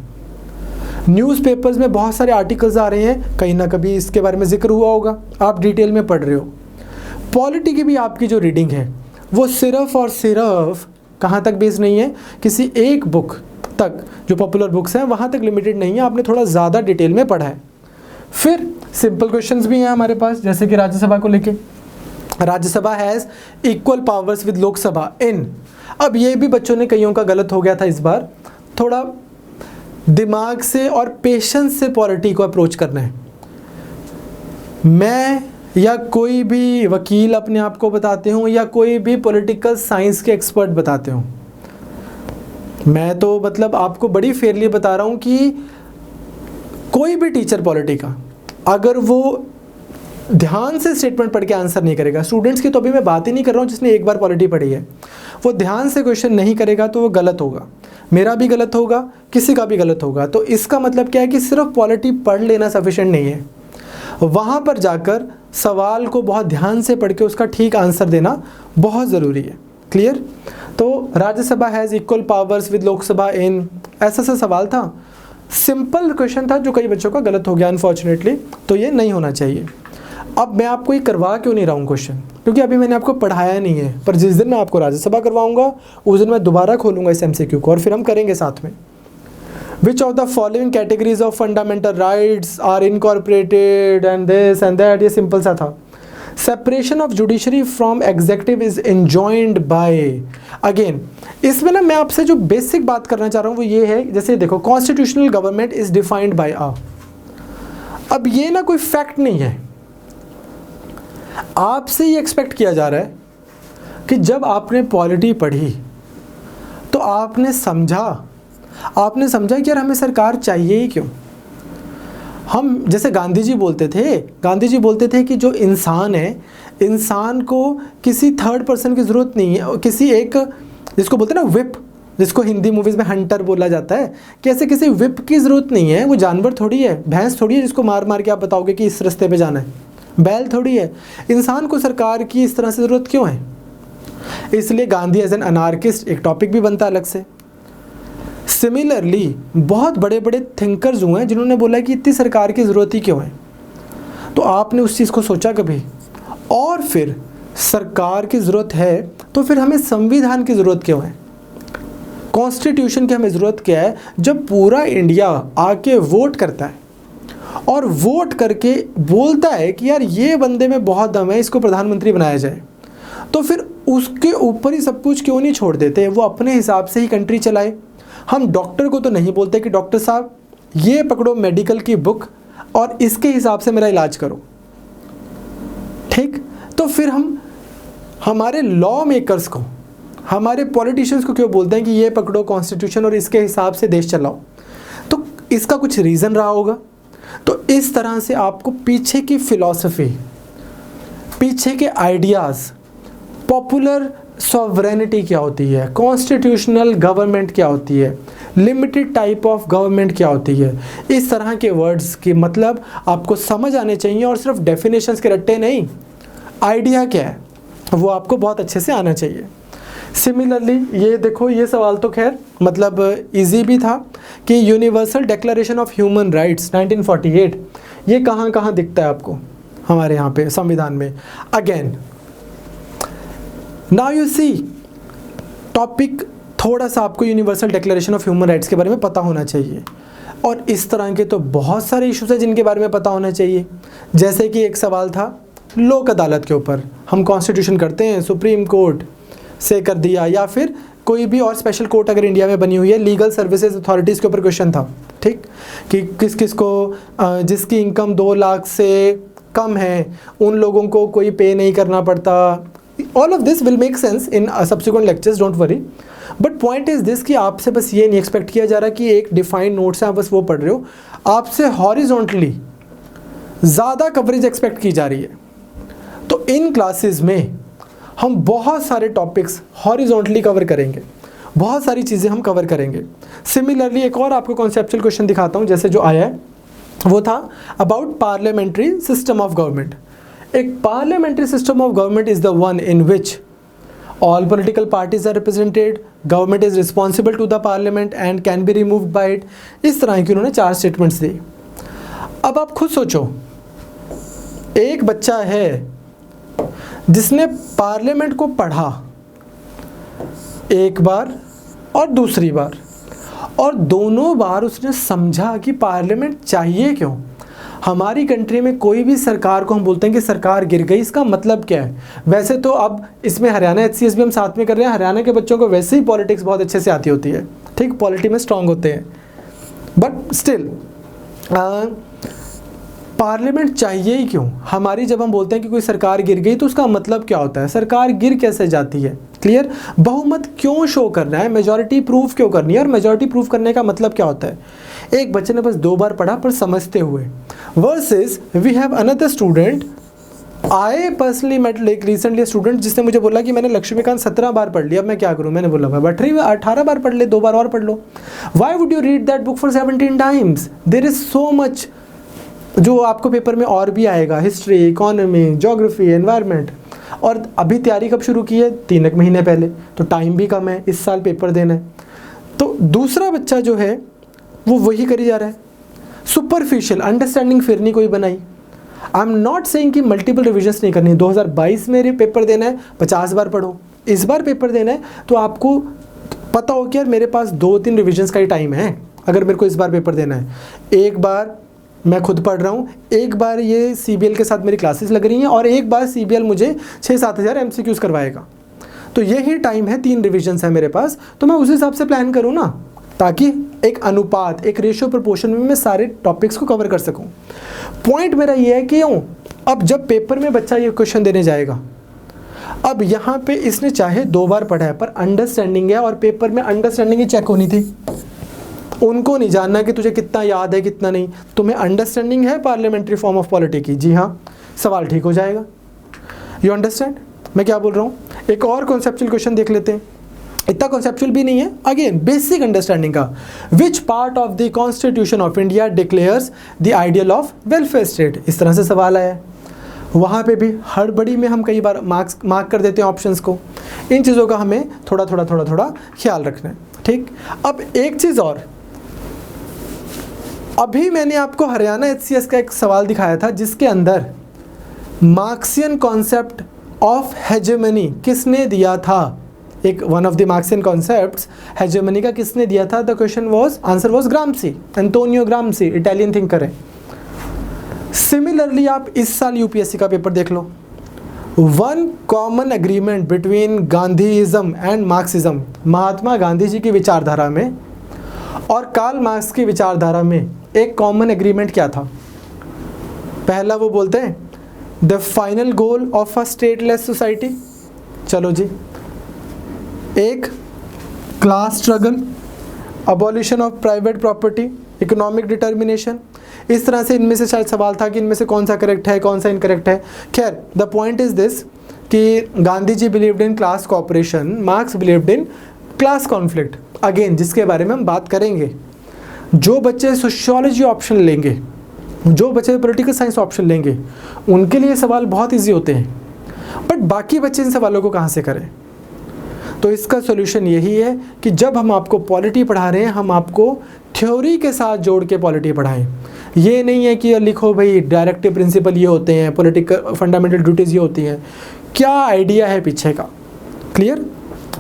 Speaker 1: न्यूज़पेपर्स में बहुत सारे आर्टिकल्स आ रहे हैं, कहीं ना कभी इसके बारे में जिक्र हुआ होगा, आप डिटेल में पढ़ रहे हो। पॉलिटी की भी आपकी जो रीडिंग है वो सिर्फ और सिर्फ कहाँ तक बेस्ड नहीं है, किसी एक बुक तक, जो पॉपुलर बुक्स हैं वहाँ तक लिमिटेड नहीं है, आपने थोड़ा ज़्यादा डिटेल में पढ़ा है। फिर सिंपल क्वेश्चंस भी हैं हमारे पास, जैसे कि राज्यसभा को लेके, Rajya Sabha has equal powers with Lok Sabha in. अब ये भी बच्चों ने कईयों का गलत हो गया था इस बार, थोड़ा दिमाग से और पेशेंस से पॉलिटी को अप्रोच करना है। मैं या कोई भी वकील अपने आप को बताते हूँ या कोई भी पॉलिटिकल साइंस के एक्सपर्ट बताते हूँ, मैं तो मतलब आपको बड़ी फेयरली बता रहा हूँ कि कोई भी टीचर पॉलिटी का अगर वो ध्यान से स्टेटमेंट पढ़ के आंसर नहीं करेगा, स्टूडेंट्स की तो अभी मैं बात ही नहीं कर रहा हूँ जिसने एक बार पॉलिटी पढ़ी है, वो ध्यान से क्वेश्चन नहीं करेगा तो वो गलत होगा, मेरा भी गलत होगा, किसी का भी गलत होगा। तो इसका मतलब क्या है कि सिर्फ पॉलिटी पढ़ लेना सफिशिएंट नहीं है, वहाँ पर जाकर सवाल को बहुत ध्यान से पढ़ के उसका ठीक आंसर देना बहुत ज़रूरी है। क्लियर? तो Rajya Sabha has equal powers with Lok Sabha in, ऐसा सा सवाल था, सिंपल क्वेश्चन था जो कई बच्चों का गलत हो गया अनफॉर्चुनेटली, तो ये नहीं होना चाहिए। अब मैं आपको ये करवा क्यों नहीं रहा हूँ क्वेश्चन, क्योंकि अभी मैंने आपको पढ़ाया नहीं है, पर जिस दिन मैं आपको राज्यसभा करवाऊंगा उस दिन मैं दोबारा खोलूंगा इस MCQ को और फिर हम करेंगे साथ में। Which of the following categories of fundamental rights are incorporated and this and that, ये सिंपल सा था। Separation of judiciary from executive is enjoined by, again इसमें ना मैं आपसे जो बेसिक बात करना चाह रहा हूँ वो ये है, जैसे देखो constitutional government is defined by a, अब ये ना कोई फैक्ट नहीं है, आपसे ये एक्सपेक्ट किया जा रहा है कि जब आपने पॉलिटी पढ़ी तो आपने समझा कि यार हमें सरकार चाहिए ही क्यों। हम जैसे गांधी जी बोलते थे कि जो इंसान है, इंसान को किसी थर्ड पर्सन की ज़रूरत नहीं है, किसी एक जिसको बोलते हैं ना विप, जिसको हिंदी मूवीज़ में हंटर बोला जाता है, कि ऐसे किसी विप की ज़रूरत नहीं है। वो जानवर थोड़ी है, भैंस थोड़ी है जिसको मार मार के आप बताओगे कि इस रास्ते पे जाना है, बैल थोड़ी है। इंसान को सरकार की इस तरह से ज़रूरत क्यों है? इसलिए गांधी एज एन अनार्किस्ट एक टॉपिक भी बनता है अलग से। सिमिलरली बहुत बड़े बड़े थिंकर्स हुए हैं जिन्होंने बोला कि इतनी सरकार की ज़रूरत ही क्यों है। तो आपने उस चीज़ को सोचा कभी? और फिर सरकार की ज़रूरत है तो फिर हमें संविधान की ज़रूरत क्यों है, कॉन्स्टिट्यूशन की हमें ज़रूरत क्या है? जब पूरा इंडिया आके वोट करता है और वोट करके बोलता है कि यार ये बंदे में बहुत दम है, इसको प्रधानमंत्री बनाया जाए, तो फिर उसके ऊपर ही सब कुछ क्यों नहीं छोड़ देते, वो अपने हिसाब से ही कंट्री चलाए। हम डॉक्टर को तो नहीं बोलते कि डॉक्टर साहब ये पकड़ो मेडिकल की बुक और इसके हिसाब से मेरा इलाज करो, ठीक? तो फिर हम हमारे लॉ मेकर्स को, हमारे पॉलिटिशियंस को क्यों बोलते हैं कि ये पकड़ो कॉन्स्टिट्यूशन और इसके हिसाब से देश चलाओ? तो इसका कुछ रीज़न रहा होगा। तो इस तरह से आपको पीछे की फिलॉसफी, पीछे के आइडियाज़, पॉपुलर सॉवरेनिटी क्या होती है, कॉन्स्टिट्यूशनल गवर्नमेंट क्या होती है, लिमिटेड टाइप ऑफ गवर्नमेंट क्या होती है, इस तरह के वर्ड्स के मतलब आपको समझ आने चाहिए और सिर्फ डेफिनेशंस के रट्टे नहीं, आइडिया क्या है वो आपको बहुत अच्छे से आना चाहिए। सिमिलरली ये देखो, ये सवाल तो खैर मतलब इजी भी था कि universal declaration of human rights 1948 ये कहाँ कहाँ दिखता है आपको हमारे यहाँ पे संविधान में। Again now you see topic थोड़ा सा आपको universal declaration of human rights के बारे में पता होना चाहिए, और इस तरह के तो बहुत सारे इश्यूज हैं जिनके बारे में पता होना चाहिए। जैसे कि एक सवाल था लोक अदालत के ऊपर, हम कॉन्स्टिट्यूशन करते हैं, सुप्रीम कोर्ट से कर दिया या फिर कोई भी और स्पेशल कोर्ट अगर इंडिया में बनी हुई है, लीगल सर्विसेज अथॉरिटीज़ के ऊपर क्वेश्चन था, ठीक, कि किस किस को जिसकी इनकम 2 लाख से कम है उन लोगों को कोई पे नहीं करना पड़ता। All of this will make sense in subsequent lectures, don't worry. But point is this कि आपसे बस ये नहीं एक्सपेक्ट किया जा रहा कि एक डिफाइंड नोट से आप बस वो पढ़ रहे हो, आपसे हॉरिजॉन्टली ज़्यादा कवरेज एक्सपेक्ट की जा रही है। तो इन क्लासेस में हम बहुत सारे टॉपिक्स हॉरिजॉन्टली कवर करेंगे, बहुत सारी चीज़ें हम कवर करेंगे। सिमिलरली एक और आपको कॉन्सेप्चुअल क्वेश्चन दिखाता हूँ, जैसे जो आया है वो था about parliamentary system of government. एक parliamentary system of government is the one in which all political parties are represented, government is responsible to the parliament and can be removed by it। इस तरह की उन्होंने 4 statements दी। अब आप खुद सोचो, एक बच्चा है जिसने पार्लियामेंट को पढ़ा एक बार और दूसरी बार, और दोनों बार उसने समझा कि पार्लियामेंट चाहिए क्यों। हमारी कंट्री में कोई भी सरकार को हम बोलते हैं कि सरकार गिर गई, इसका मतलब क्या है? वैसे तो अब इसमें हरियाणा HCS भी हम साथ में कर रहे हैं, हरियाणा के बच्चों को वैसे ही पॉलिटिक्स बहुत अच्छे से आती होती है, ठीक, पॉलिटी में स्ट्रांग होते हैं, बट स्टिल पार्लियामेंट चाहिए ही क्यों हमारी? जब हम बोलते हैं कि कोई सरकार गिर गई तो उसका मतलब क्या होता है, सरकार गिर कैसे जाती है? क्लियर? बहुमत क्यों शो करना है, मेजॉरिटी प्रूफ क्यों करनी है, और मेजॉरिटी प्रूफ करने का मतलब क्या होता है? एक बच्चे ने बस 2 बार पढ़ा पर समझते हुए, versus we have another student. I personally met like recently student जिसने मुझे बोला कि मैंने लक्ष्मीकांत 17 बार पढ़ लिया, अब मैं क्या करूं? मैंने बोला भाई 18 बार पढ़ ले, 2 बार और पढ़ लो। Why would you read that book for 17 times? There is so much जो आपको पेपर में और भी आएगा, हिस्ट्री, इकोनॉमी, ज्योग्राफी, एनवायरनमेंट। और अभी तैयारी कब शुरू की है? 3 महीने पहले, तो टाइम भी कम है, इस साल पेपर देना है। तो दूसरा बच्चा जो है वो वही करी जा रहा है, सुपरफिशियल अंडरस्टैंडिंग फिर नहीं कोई बनाई। आई एम नॉट सेइंग कि मल्टीपल रिविजन्स नहीं करनी। 2022 में पेपर देना है, 50 बार पढ़ो। इस बार पेपर देना है तो आपको पता हो कि यार मेरे पास 2-3 रिविजन्स का ही टाइम है। अगर मेरे को इस बार पेपर देना है, एक बार मैं खुद पढ़ रहा हूँ, एक बार ये CBL के साथ मेरी क्लासेस लग रही हैं, और एक बार CBL मुझे 6-7 हज़ार MCQs करवाएगा। तो यही टाइम है, 3 रिविजन्स है मेरे पास, तो मैं उस हिसाब से प्लान करूँ ना, ताकि एक अनुपात, एक रेशियो प्रोपोर्शन में मैं सारे टॉपिक्स को कवर कर सकूँ। पॉइंट मेरा ये है कि अब जब पेपर में बच्चा ये क्वेश्चन देने जाएगा, अब यहाँ पे इसने चाहे 2 बार पढ़ा है, पर अंडरस्टैंडिंग है, और पेपर में अंडरस्टैंडिंग ही चेक होनी थी। उनको नहीं जानना कि तुझे कितना याद है कितना नहीं, तुम्हें अंडरस्टैंडिंग है पार्लियामेंट्री फॉर्म ऑफ पॉलिटी की, जी हाँ, सवाल ठीक हो जाएगा। यू अंडरस्टैंड मैं क्या बोल रहा हूँ? एक और कॉन्सेप्चुअल क्वेश्चन देख लेते हैं, इतना कॉन्सेप्चुअल भी नहीं है, अगेन बेसिक अंडरस्टैंडिंग का। Which part of the constitution of India declares the ideal of welfare state? इस तरह से सवाल आया है। वहाँ पे भी हड़बड़ी में हम कई बार मार्क कर देते हैं ऑप्शंस को। इन चीज़ों का हमें थोड़ा ख्याल रखना है, ठीक। अब एक चीज़ और, अभी मैंने आपको हरियाणा HCS का एक सवाल दिखाया था जिसके अंदर मार्क्सियन कॉन्सेप्ट ऑफ हेजेमनी किसने दिया था? एक one of the Marxian concepts hegemony का किसने दिया था? The question was, answer was Gramsci, Antonio Gramsci, Italian thinker है। सिमिलरली आप इस साल UPSC का पेपर देख लो, one common agreement between Gandhism and Marxism, Mahatma Gandhi ji की विचारधारा में और कार्ल मार्क्स की विचारधारा में एक कॉमन एग्रीमेंट क्या था? पहला वो बोलते हैं the final goal of a stateless society. चलो जी, एक class struggle, abolition of private property, economic determination. इस तरह से इनमें से शायद सवाल था कि इनमें से कौन सा करेक्ट है, कौन सा इनकरेक्ट है। खैर, द पॉइंट इज दिस कि Gandhi ji believed in class cooperation, Marx believed in class conflict. Again जिसके बारे में हम बात करेंगे। जो बच्चे सोशियोलॉजी ऑप्शन लेंगे, जो बच्चे पॉलिटिकल साइंस ऑप्शन लेंगे, उनके लिए सवाल बहुत ईजी होते हैं, बट बाकी बच्चे इन सवालों को कहाँ से करें? तो इसका सॉल्यूशन यही है कि जब हम आपको पॉलिटी पढ़ा रहे हैं, हम आपको थ्योरी के साथ जोड़ के पॉलिटी पढ़ाएं। ये नहीं है कि लिखो भाई डायरेक्टिव प्रिंसिपल ये होते हैं, पॉलिटिकल फंडामेंटल ड्यूटीज़ ये होती हैं, क्या आइडिया है पीछे का, क्लियर?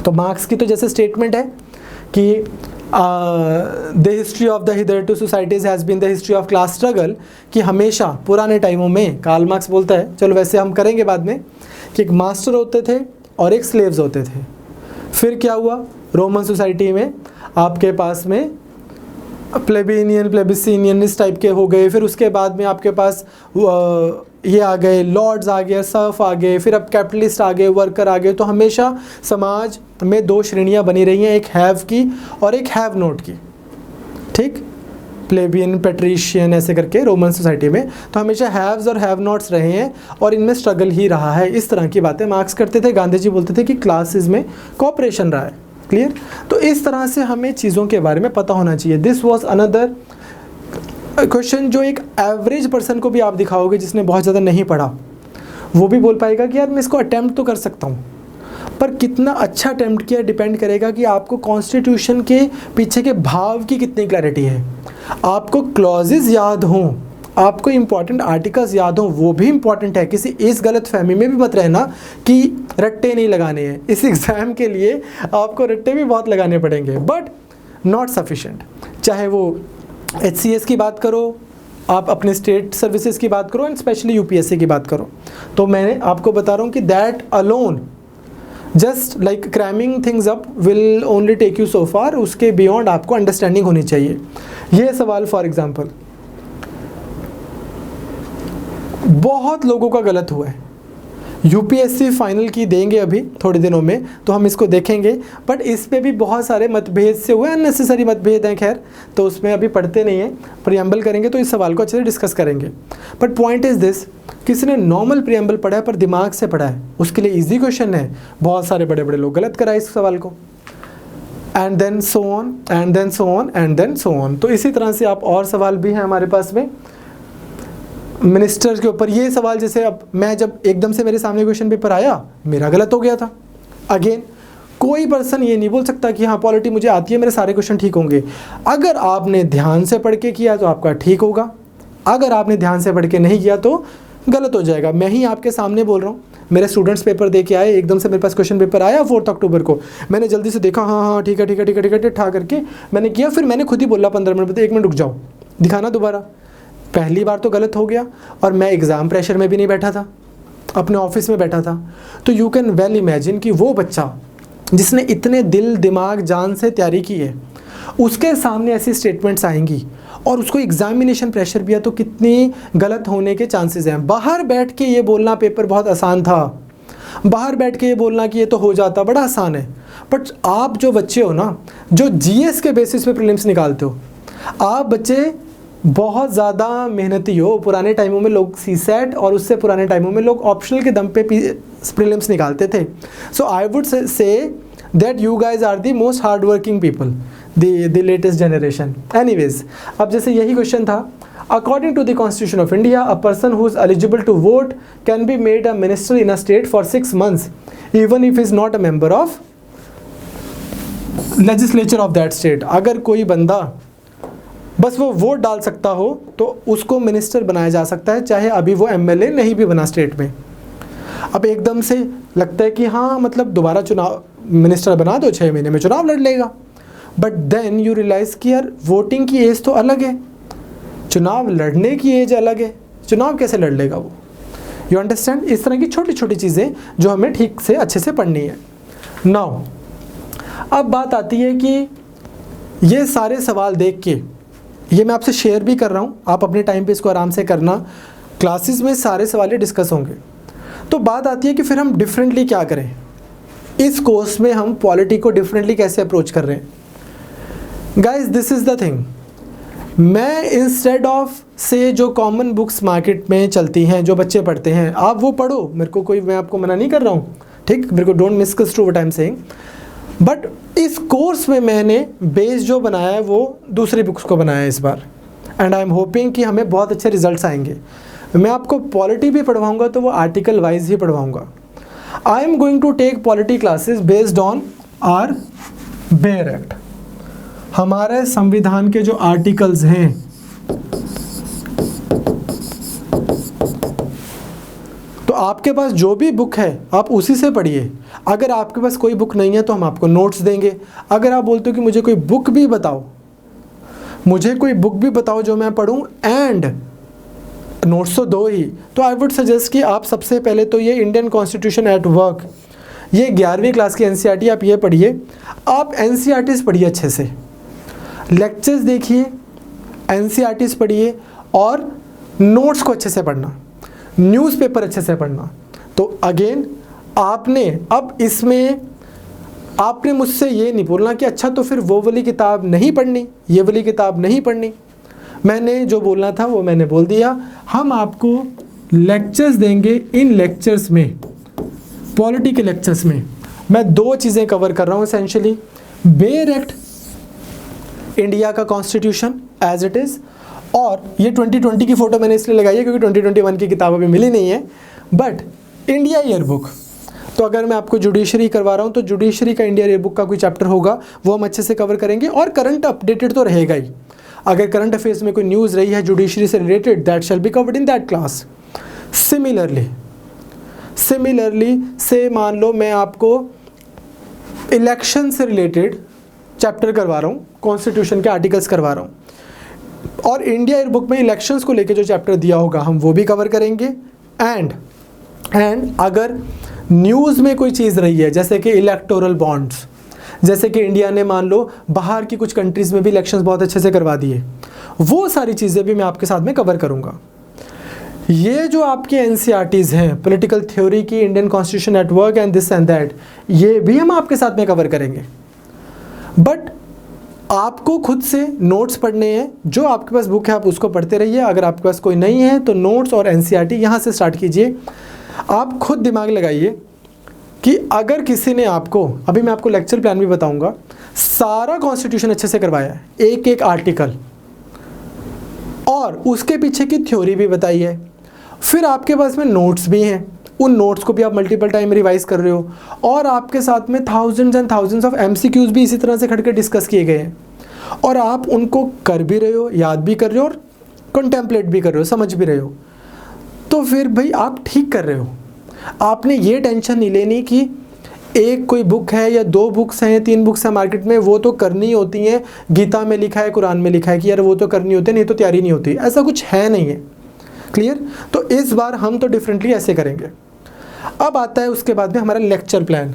Speaker 1: तो मार्क्स की तो जैसे स्टेटमेंट है कि the history of the hitherto societies has been the history of class struggle, कि हमेशा पुराने टाइमों में कार्ल मार्क्स बोलता है, चलो वैसे हम करेंगे बाद में, कि एक मास्टर होते थे और एक स्लेव्स होते थे। फिर क्या हुआ? रोमन सोसाइटी में आपके पास में प्लेबिनियन, प्लेबिसिनियन इस टाइप के हो गए। फिर उसके बाद में आपके पास ये आ गए, लॉर्ड्स आ गए, सर्फ आ गए, फिर अब कैपिटलिस्ट आ गए, वर्कर आ गए। तो हमेशा समाज में 2 श्रेणियां बनी रही हैं, एक हैव की और एक हैव नोट की, ठीक। प्लेबियन, पेट्रिशियन ऐसे करके रोमन सोसाइटी में तो हमेशा हैव्स और हैव नॉट्स रहे हैं, और इनमें स्ट्रगल ही रहा है। इस तरह की बातें मार्क्स करते थे। गांधी जी बोलते थे कि क्लासेस में कॉपरेशन रहा है, क्लियर? तो इस तरह से हमें चीज़ों के बारे में पता होना चाहिए। दिस वॉज अनदर क्वेश्चन जो एक एवरेज पर्सन को भी आप दिखाओगे जिसने बहुत ज़्यादा नहीं पढ़ा, वो भी बोल पाएगा कि यार मैं इसको अटैम्प्ट तो कर सकता हूँ, पर कितना अच्छा अटैम्प्ट किया डिपेंड करेगा कि आपको कॉन्स्टिट्यूशन के पीछे के भाव की कितनी क्लैरिटी है, आपको क्लॉजेज याद हों, आपको इम्पॉर्टेंट आर्टिकल्स याद हों, वो भी इम्पॉर्टेंट है। किसी इस गलत फहमी में भी मत रहना कि रट्टे नहीं लगाने हैं। इस एग्ज़ाम के लिए आपको रट्टे भी बहुत लगाने पड़ेंगे, बट नॉट सफिशेंट। चाहे वो HCS की बात करो, आप अपने स्टेट सर्विसेज की बात करो, एंड स्पेशली UPSC की बात करो, तो मैं आपको बता रहा हूँ कि that alone just like cramming things up will only take you so far. उसके बियॉन्ड आपको अंडरस्टैंडिंग होनी चाहिए। ये सवाल फॉर एग्जांपल बहुत लोगों का गलत हुआ है। UPSC फाइनल की देंगे अभी थोड़े दिनों में, तो हम इसको देखेंगे, बट इस पे भी बहुत सारे मतभेद से हुए, अननेसेसरी मतभेद हैं। खैर, तो उसमें अभी पढ़ते नहीं हैं, प्रियम्बल करेंगे तो इस सवाल को अच्छे से डिस्कस करेंगे। बट पॉइंट इज़ दिस, किसी ने नॉर्मल प्रियम्बल पढ़ा है पर दिमाग से पढ़ा है, उसके लिए ईजी क्वेश्चन है। बहुत सारे बड़े बड़े लोग गलत कराए इस सवाल को, and then so on and then so on and then so on. तो इसी तरह से आप और सवाल भी हैं हमारे पास में। मिनिस्टर के ऊपर ये सवाल, जैसे अब मैं जब एकदम से मेरे सामने क्वेश्चन पेपर आया, मेरा गलत हो गया था। अगेन कोई पर्सन ये नहीं बोल सकता कि हाँ पॉलिटी मुझे आती है, मेरे सारे क्वेश्चन ठीक होंगे। अगर आपने ध्यान से पढ़ के किया तो आपका ठीक होगा, अगर आपने ध्यान से पढ़ के नहीं किया तो गलत हो जाएगा। मैं ही आपके सामने बोल रहा हूँ, मेरे स्टूडेंट्स पेपर दे के आए, एकदम से मेरे पास क्वेश्चन पेपर आया 4 अक्टूबर को, मैंने जल्दी से देखा, हाँ ठीक है ठीक है ठीक है ठीक है ठा करके मैंने किया, फिर मैंने खुद ही बोला 15 मिनट में, 1 मिनट रुक जाओ, दिखाना दोबारा। पहली बार तो गलत हो गया, और मैं एग्ज़ाम प्रेशर में भी नहीं बैठा था, अपने ऑफिस में बैठा था। तो यू कैन वेल इमेजिन कि वो बच्चा जिसने इतने दिल दिमाग जान से तैयारी की है, उसके सामने ऐसी स्टेटमेंट्स आएंगी और उसको एग्जामिनेशन प्रेशर भी है, तो कितनी गलत होने के चांसेस हैं। बाहर बैठ के ये बोलना पेपर बहुत आसान था, बाहर बैठ के ये बोलना कि ये तो हो जाता, बड़ा आसान है। बट आप जो बच्चे हो ना, जो जीएस के बेसिस पे प्रीलिम्स निकालते हो, आप बच्चे बहुत ज़्यादा मेहनती हो। पुराने टाइमों में लोग सीसेट और उससे पुराने टाइमों में लोग ऑप्शनल के दम पे प्रीलिम्स निकालते थे। So I would say that you guys are the most hard working people, the latest generation. Anyways, अब जैसे यही क्वेश्चन था, according to the constitution of India, a person who is eligible to vote can be made a minister in a state for 6 months even if is not a member of legislature of that state. अगर कोई बंदा बस वो vote डाल सकता हो तो उसको मिनिस्टर बनाया जा सकता है, चाहे अभी वो एमएलए नहीं भी बना स्टेट में। अब एकदम से लगता है कि हाँ मतलब दोबारा चुनाव मिनिस्टर बना दो, 6 महीने में चुनाव लड़ लेगा। बट देन यू रियलाइज़ कि यार वोटिंग की एज तो अलग है, चुनाव लड़ने की एज अलग है, चुनाव कैसे लड़ लेगा वो। You understand? इस तरह की छोटी छोटी चीज़ें जो हमें ठीक से अच्छे से पढ़नी है। नाउ अब बात आती है कि ये सारे सवाल देख के, ये मैं आपसे शेयर भी कर रहा हूँ, आप अपने टाइम पे इसको आराम से करना, क्लासेस में सारे सवाल डिस्कस होंगे। तो बात आती है कि फिर हम डिफरेंटली क्या करें, इस कोर्स में हम पॉलिटी को डिफरेंटली कैसे अप्रोच कर रहे हैं। Guys this is the thing, मैं इंस्टेड ऑफ से जो कॉमन बुक्स मार्केट में चलती हैं, जो बच्चे पढ़ते हैं, आप वो पढ़ो, मेरे को कोई, मैं आपको मना नहीं कर रहा हूँ, ठीक, मेरे को don't misconstrue what I am saying. But इस कोर्स में मैंने बेस जो बनाया है वो दूसरी बुक्स को बनाया है इस बार, एंड आई एम होपिंग कि हमें बहुत अच्छे रिजल्ट्स आएंगे। मैं आपको पॉलिटी भी पढ़वाऊंगा तो वो आर्टिकल वाइज ही पढ़वाऊंगा। I am going to take polity classes based on our bare act, हमारे संविधान के जो आर्टिकल्स हैं, तो आपके पास जो भी बुक है आप उसी से पढ़िए। अगर आपके पास कोई बुक नहीं है तो हम आपको नोट्स देंगे। अगर आप बोलते हो कि मुझे कोई बुक भी बताओ, मुझे कोई बुक भी बताओ जो मैं पढूं एंड नोट्स तो दो ही, तो आई वुड सजेस्ट कि आप सबसे पहले तो ये इंडियन कॉन्स्टिट्यूशन एट वर्क, ये 11वीं क्लास की एनसीईआरटी आप ये पढ़िए। आप एनसीईआरटीज़ पढ़िए अच्छे से, लेक्चर्स देखिए, एनसीईआरटीज़ पढ़िए और नोट्स को अच्छे से पढ़ना, न्यूज़पेपर अच्छे से पढ़ना। तो अगेन आपने अब इसमें आपने मुझसे ये नहीं बोलना कि अच्छा तो फिर वो वाली किताब नहीं पढ़नी, ये वाली किताब नहीं पढ़नी। मैंने जो बोलना था वो मैंने बोल दिया। हम आपको लेक्चर्स देंगे, इन लेक्चर्स में, पॉलिटी के लेक्चर्स में मैं 2 चीज़ें कवर कर रहा हूँ एसेंशियली। बेयर एक्ट, इंडिया का कॉन्स्टिट्यूशन एज इट इज़, और ये 2020 की फ़ोटो मैंने इसलिए लगाई है क्योंकि 2021 की किताब अभी मिली नहीं है, बट इंडिया ईयर बुक। तो अगर मैं आपको जुडिशरी करवा रहा हूँ तो जुडिशरी का इंडिया ईयर बुक का कोई चैप्टर होगा वो हम अच्छे से कवर करेंगे, और करंट अपडेटेड तो रहेगा ही। अगर करंट अफेयर्स में कोई न्यूज़ रही है जुडिशरी से related, that shall be covered in that class. Similarly से मान लो मैं आपको इलेक्शन से रिलेटेड चैप्टर करवा रहा हूँ, कॉन्स्टिट्यूशन के आर्टिकल्स करवा रहा हूँ, और इंडिया ईयर बुक में इलेक्शंस को लेके जो चैप्टर दिया होगा हम वो भी कवर करेंगे। एंड अगर न्यूज़ में कोई चीज़ रही है जैसे कि इलेक्टोरल बॉन्ड्स, जैसे कि इंडिया ने मान लो बाहर की कुछ कंट्रीज़ में भी इलेक्शंस बहुत अच्छे से करवा दिए, वो सारी चीज़ें भी मैं आपके साथ में कवर करूँगा। ये जो आपके एनसीईआरटीज़ हैं, पॉलिटिकल थ्योरी की, Indian constitution at work and this and that, ये भी हम आपके साथ में कवर करेंगे। बट आपको खुद से नोट्स पढ़ने हैं, जो आपके पास बुक है आप उसको पढ़ते रहिए। अगर आपके पास कोई नहीं है तो नोट्स और एनसीईआरटी यहाँ से स्टार्ट कीजिए। आप खुद दिमाग लगाइए कि अगर किसी ने आपको, अभी मैं आपको लेक्चर प्लान भी बताऊंगा, सारा कॉन्स्टिट्यूशन अच्छे से करवाया है, एक एक आर्टिकल, और उसके पीछे की थ्योरी भी बताई है, फिर आपके पास में नोट्स भी हैं, उन नोट्स को भी आप मल्टीपल टाइम रिवाइज कर रहे हो, और आपके साथ में thousands and thousands of MCQs भी इसी तरह से खड़ के डिस्कस किए गए हैं, और आप उनको कर भी रहे हो, याद भी कर रहे हो, और कंटेम्पलेट भी कर रहे हो, समझ भी रहे हो। तो फिर भाई आप ठीक कर रहे हो। आपने ये टेंशन नहीं लेनी कि एक कोई बुक है या 2 बुक्स हैं, 3 बुक्स हैं मार्केट में, वो तो करनी होती हैं, गीता में लिखा है, कुरान में लिखा है कि यार वो तो करनी होती है, नहीं तो तैयारी नहीं होती, ऐसा कुछ है नहीं है। क्लियर? तो इस बार हम तो डिफरेंटली ऐसे करेंगे। अब आता है उसके बाद में हमारा लेक्चर प्लान।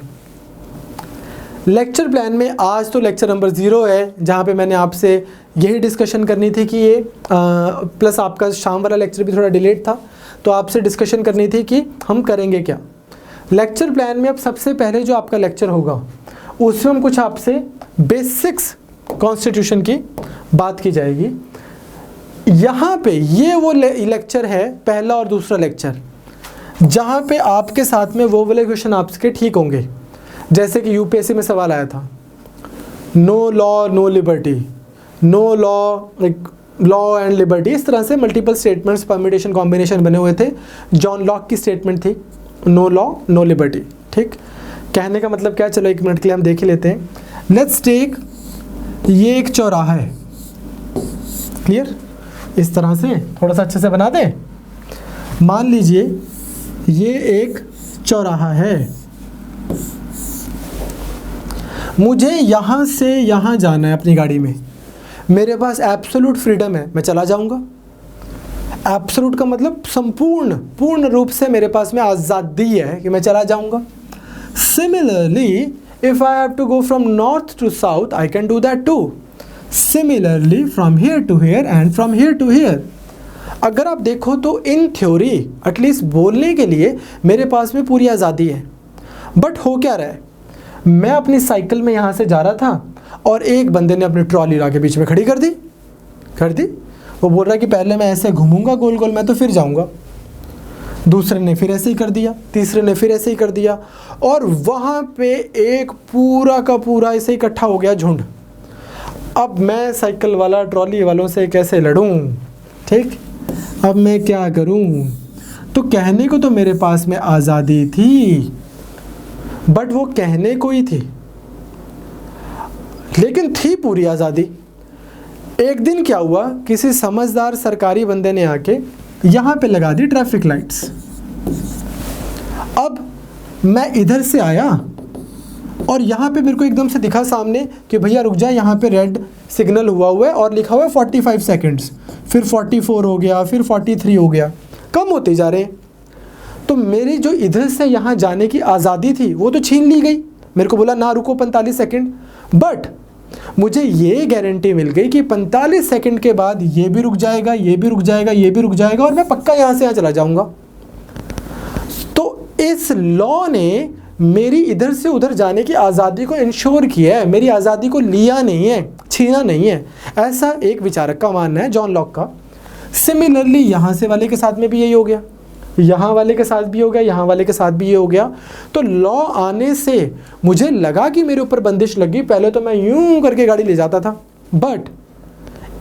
Speaker 1: लेक्चर प्लान में आज तो लेक्चर नंबर 0 है, जहाँ पे मैंने आपसे यही डिस्कशन करनी थी कि ये प्लस आपका शाम वाला लेक्चर भी थोड़ा डिलेट था, तो आपसे डिस्कशन करनी थी कि हम करेंगे क्या। लेक्चर प्लान में अब सबसे पहले जो आपका लेक्चर होगा उसमें हम कुछ आपसे बेसिक्स कॉन्स्टिट्यूशन की बात की जाएगी। यहाँ पे ये वो लेक्चर है, पहला और दूसरा लेक्चर, जहाँ पे आपके साथ में वो वाले क्वेश्चन आपके ठीक होंगे, जैसे कि यूपीएससी में सवाल आया था, no law no liberty, no law and liberty, इस तरह से मल्टीपल स्टेटमेंट्स परम्यूटेशन कॉम्बिनेशन बने हुए थे। जॉन लॉक की स्टेटमेंट थी नो लॉ नो लिबर्टी। ठीक, कहने का मतलब क्या, चलो 1 मिनट के लिए हम देख ही लेते हैं। लेट्स टेक, ये एक चौराहा है, क्लियर, इस तरह से थोड़ा सा अच्छे से बना दें। मान लीजिए ये एक चौराहा है, मुझे यहाँ से यहाँ जाना है अपनी गाड़ी में, मेरे पास एब्सोल्यूट फ्रीडम है, मैं चला जाऊँगा। एब्सोल्यूट का मतलब संपूर्ण, पूर्ण रूप से मेरे पास में आज़ादी है कि मैं चला जाऊँगा। Similarly if I have to go from north to south, I can do that too. Similarly from here to here and from here to here. अगर आप देखो तो इन थ्योरी एटलीस्ट बोलने के लिए मेरे पास में पूरी आज़ादी है। बट हो क्या रहा है, मैं अपनी साइकिल में यहाँ से जा रहा था और एक बंदे ने अपनी ट्रॉली ला के बीच में खड़ी कर दी। वो बोल रहा है कि पहले मैं ऐसे घूमूंगा गोल गोल, मैं तो फिर जाऊँगा। दूसरे ने फिर ऐसे ही कर दिया, तीसरे ने फिर ऐसे ही कर दिया, और वहाँ पे एक पूरा का पूरा ऐसे इकट्ठा हो गया झुंड। अब मैं साइकिल वाला ट्रॉली वालों से कैसे लड़ूं? ठीक, अब मैं क्या करूं? तो कहने को तो मेरे पास में आज़ादी थी, बट वो कहने को ही थी, लेकिन थी पूरी आज़ादी। एक दिन क्या हुआ, किसी समझदार सरकारी बंदे ने आके यहाँ पे लगा दी ट्रैफिक लाइट्स। अब मैं इधर से आया और यहाँ पे मेरे को एकदम से दिखा सामने कि भैया रुक जाए, यहाँ पे रेड सिग्नल हुआ है और लिखा हुआ है 45 सेकेंड्स, फिर 44 हो गया, फिर 43 हो गया, कम होते जा रहे हैं। तो मेरी जो इधर से यहाँ जाने की आज़ादी थी वो तो छीन ली गई। मेरे को बोला ना रुको 45 सेकेंड, बट मुझे ये गारंटी मिल गई कि 45 सेकेंड के बाद ये भी रुक जाएगा, ये भी रुक जाएगा, ये भी रुक जाएगा, और मैं पक्का यहाँ से यहाँ चला जाऊँगा। तो इस लॉ ने मेरी इधर से उधर जाने की आज़ादी को इंश्योर किया है, मेरी आज़ादी को लिया नहीं है, छीना नहीं है। ऐसा एक विचारक का मानना है, जॉन लॉक का। सिमिलरली यहाँ से वाले के साथ में भी यही हो गया, यहाँ वाले के साथ भी हो गया, यहाँ वाले के साथ भी ये हो गया। तो लॉ आने से मुझे लगा कि मेरे ऊपर बंदिश लगी। पहले तो मैं यूं करके गाड़ी ले जाता था, बट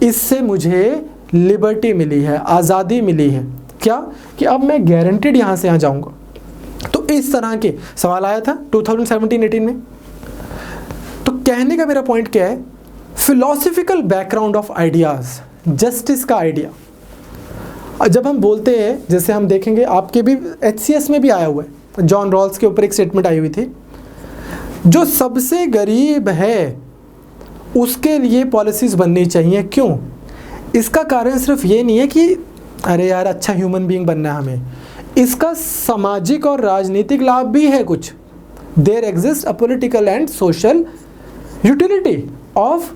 Speaker 1: इससे मुझे लिबर्टी मिली है, आज़ादी मिली है। क्या कि अब मैं गारंटेड यहाँ से यहाँ जाऊँगा। तो इस तरह के सवाल आया था 2017-18 में। तो कहने का मेरा पॉइंट क्या है, philosophical background of ideas, justice का आइडिया। जब हम बोलते हैं, जैसे हम देखेंगे आपके भी HCS में भी आया हुआ है, जॉन रॉल्स के ऊपर एक स्टेटमेंट आई हुई थी, जो सबसे गरीब है उसके लिए पॉलिसीज़ बननी चाहिए। क्यों? इसका कारण सिर्फ ये नहीं है कि अरे यार अच्छा ह्यूमन बीइंग बनना है हमें, इसका सामाजिक और राजनीतिक लाभ भी है कुछ। There exist a political and social utility of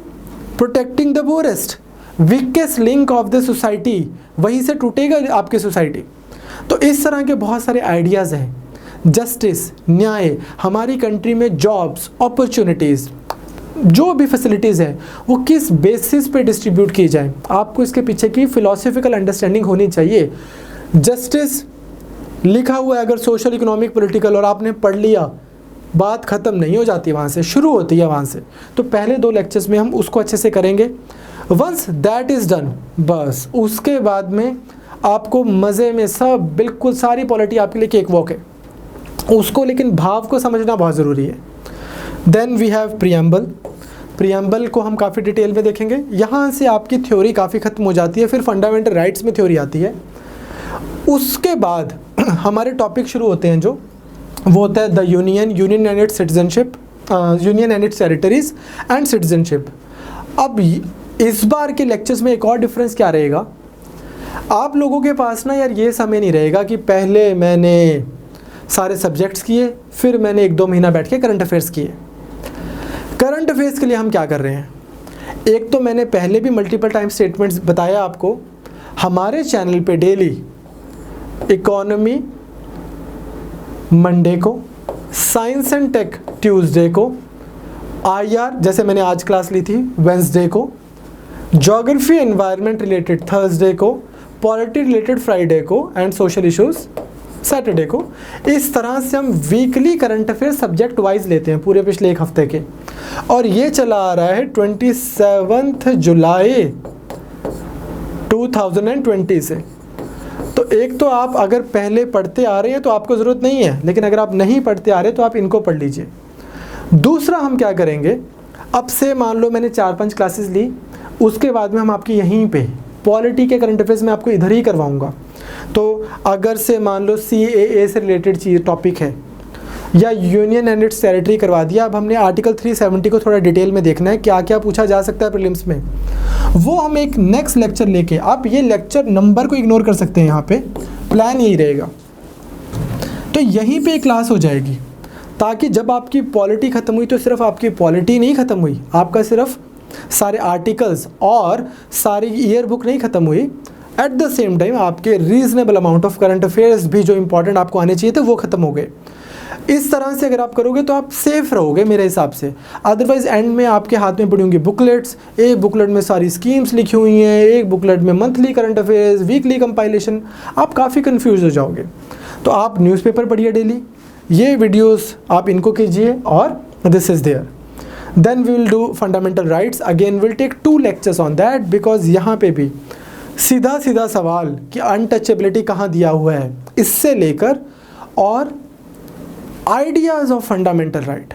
Speaker 1: protecting the poorest, weakest link of the society, वहीं से टूटेगा आपकी सोसाइटी। तो इस तरह के बहुत सारे आइडियाज़ हैं। जस्टिस, न्याय, हमारी कंट्री में जॉब्स, अपॉर्चुनिटीज़, जो भी फैसिलिटीज़ हैं वो किस बेसिस पे डिस्ट्रीब्यूट की जाए, आपको इसके पीछे की फ़िलॉसफिकल अंडरस्टैंडिंग होनी चाहिए। जस्टिस लिखा हुआ है अगर सोशल, इकोनॉमिक, पॉलिटिकल, और आपने पढ़ लिया, बात ख़त्म नहीं हो जाती, वहाँ से शुरू होती है वहाँ से। तो पहले 2 लेक्चर्स में हम उसको अच्छे से करेंगे। वंस दैट इज़ डन, बस उसके बाद में आपको मज़े में सब बिल्कुल सारी पॉलिटी आपके लिए केक वॉक है उसको, लेकिन भाव को समझना बहुत ज़रूरी है। Then we have preamble. Preamble को हम काफ़ी डिटेल में देखेंगे। यहाँ से आपकी थ्योरी काफ़ी ख़त्म हो जाती है, फिर फंडामेंटल राइट्स में थ्योरी आती है। उसके बाद हमारे टॉपिक शुरू होते हैं जो वो होता है the union and it's citizenship, union and it's territories and citizenship. अब इस बार के लेक्चर्स में एक और डिफरेंस क्या रहेगा, आप लोगों के पास ना यार ये समय नहीं रहेगा कि पहले मैंने सारे सब्जेक्ट्स किए फिर मैंने 1-2 महीना बैठ के करंट अफेयर्स किए। करंट अफेयर्स के लिए हम क्या कर रहे हैं, एक तो मैंने पहले भी मल्टीपल टाइम स्टेटमेंट्स बताया आपको, हमारे चैनल पे डेली इकोनॉमी मंडे को, साइंस एंड टेक ट्यूसडे को, आईआर जैसे मैंने आज क्लास ली थी वेंसडे को, ज्योग्राफी एनवायरनमेंट रिलेटेड थर्सडे को, पॉलिटी रिलेटेड फ्राइडे को एंड सोशल इश्यूज सैटरडे को। इस तरह से हम weekly current affair subject wise लेते हैं पूरे पिछले 1 हफ्ते के, और ये चला आ रहा है 27 जुलाई 2020 से। तो एक तो आप अगर पहले पढ़ते आ रहे हैं तो आपको ज़रूरत नहीं है, लेकिन अगर आप नहीं पढ़ते आ रहे तो आप इनको पढ़ लीजिए। दूसरा हम क्या करेंगे, अब से मान लो मैंने 4-5 क्लासेस ली, उसके बाद में हम आपकी यहीं पे पॉलिटी के करंट अफेयर्स में आपको इधर ही करवाऊंगा। तो अगर से मान लो CAA से रिलेटेड चीज़ टॉपिक है या यूनियन एंड इट्स टेरिटरी करवा दिया, अब हमने आर्टिकल 370 को थोड़ा डिटेल में देखना है क्या क्या पूछा जा सकता है प्रीलिम्स में, वो हम एक नेक्स्ट लेक्चर लेके, आप ये लेक्चर नंबर को इग्नोर कर सकते हैं, यहाँ पे प्लान यही रहेगा। तो यहीं पे क्लास हो जाएगी ताकि जब आपकी पॉलिटी ख़त्म हुई तो सिर्फ आपकी पॉलिटी नहीं ख़त्म हुई, आपका सिर्फ सारे आर्टिकल्स और सारी ईयर बुक नहीं ख़त्म हुई, एट द सेम टाइम आपके reasonable amount of current affairs भी जो इंपॉर्टेंट आपको आने चाहिए थे वो ख़त्म हो गए। इस तरह से अगर आप करोगे तो आप सेफ रहोगे मेरे हिसाब से। अदरवाइज एंड में आपके हाथ में पड़ी होंगी बुकलेट्स, एक बुकलेट में सारी स्कीम्स लिखी हुई हैं, एक बुकलेट में monthly current affairs, weekly compilation, आप काफ़ी कंफ्यूज हो जाओगे। तो आप न्यूज़पेपर पढ़िए डेली, ये वीडियोस आप इनको कीजिए, और this is there. Then we will do fundamental rights, again will take 2 lectures on that, because यहाँ पे भी सीधा सीधा सवाल कि अनटचेबिलिटी कहाँ दिया हुआ है इससे लेकर और आइडियाज़ ऑफ फंडामेंटल राइट,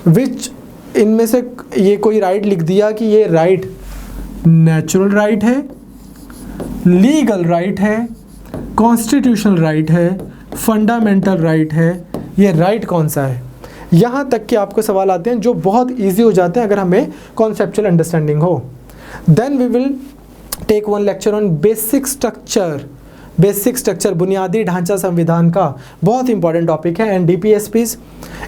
Speaker 1: विच इनमें से ये कोई राइट लिख दिया कि ये राइट नेचुरल राइट है, लीगल राइट है, कॉन्स्टिट्यूशनल राइट है, फंडामेंटल राइट है, ये राइट कौन सा है। यहाँ तक के आपको सवाल आते हैं जो बहुत ईजी हो जाते हैं अगर हमें कॉन्सेप्चुअल अंडरस्टैंडिंग हो। Then we will take 1 lecture on basic structure, basic structure बुनियादी ढांचा संविधान का, बहुत इंपॉर्टेंट टॉपिक है। एंड DPSPs,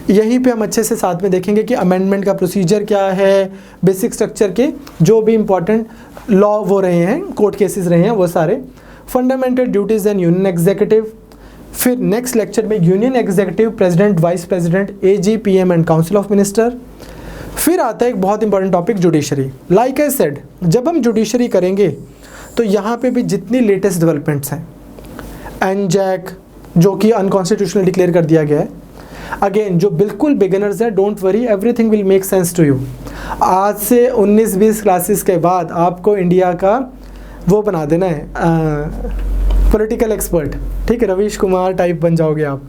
Speaker 1: यहीं पे हम अच्छे से साथ में देखेंगे कि अमेंडमेंट का प्रोसीजर क्या है, बेसिक स्ट्रक्चर के जो भी इंपॉर्टेंट लॉ वो रहे हैं, कोर्ट केसेस रहे हैं वो सारे, fundamental duties and union executive. फिर नेक्स्ट लेक्चर में union executive, president, vice president, AG, PM and council of minister. फिर आता है एक बहुत important topic judiciary. Like I said, जब हम जुडिशरी करेंगे तो यहाँ पे भी जितनी लेटेस्ट डेवलपमेंट्स हैं, एनजैक जो कि अनकॉन्स्टिट्यूशनल डिक्लेयर कर दिया गया है, अगेन जो बिल्कुल बिगिनर्स हैं, don't worry, everything will make sense to you. आज से 19-20 क्लासेस के बाद आपको इंडिया का वो बना देना है पॉलिटिकल एक्सपर्ट, ठीक है, रवीश कुमार टाइप बन जाओगे आप,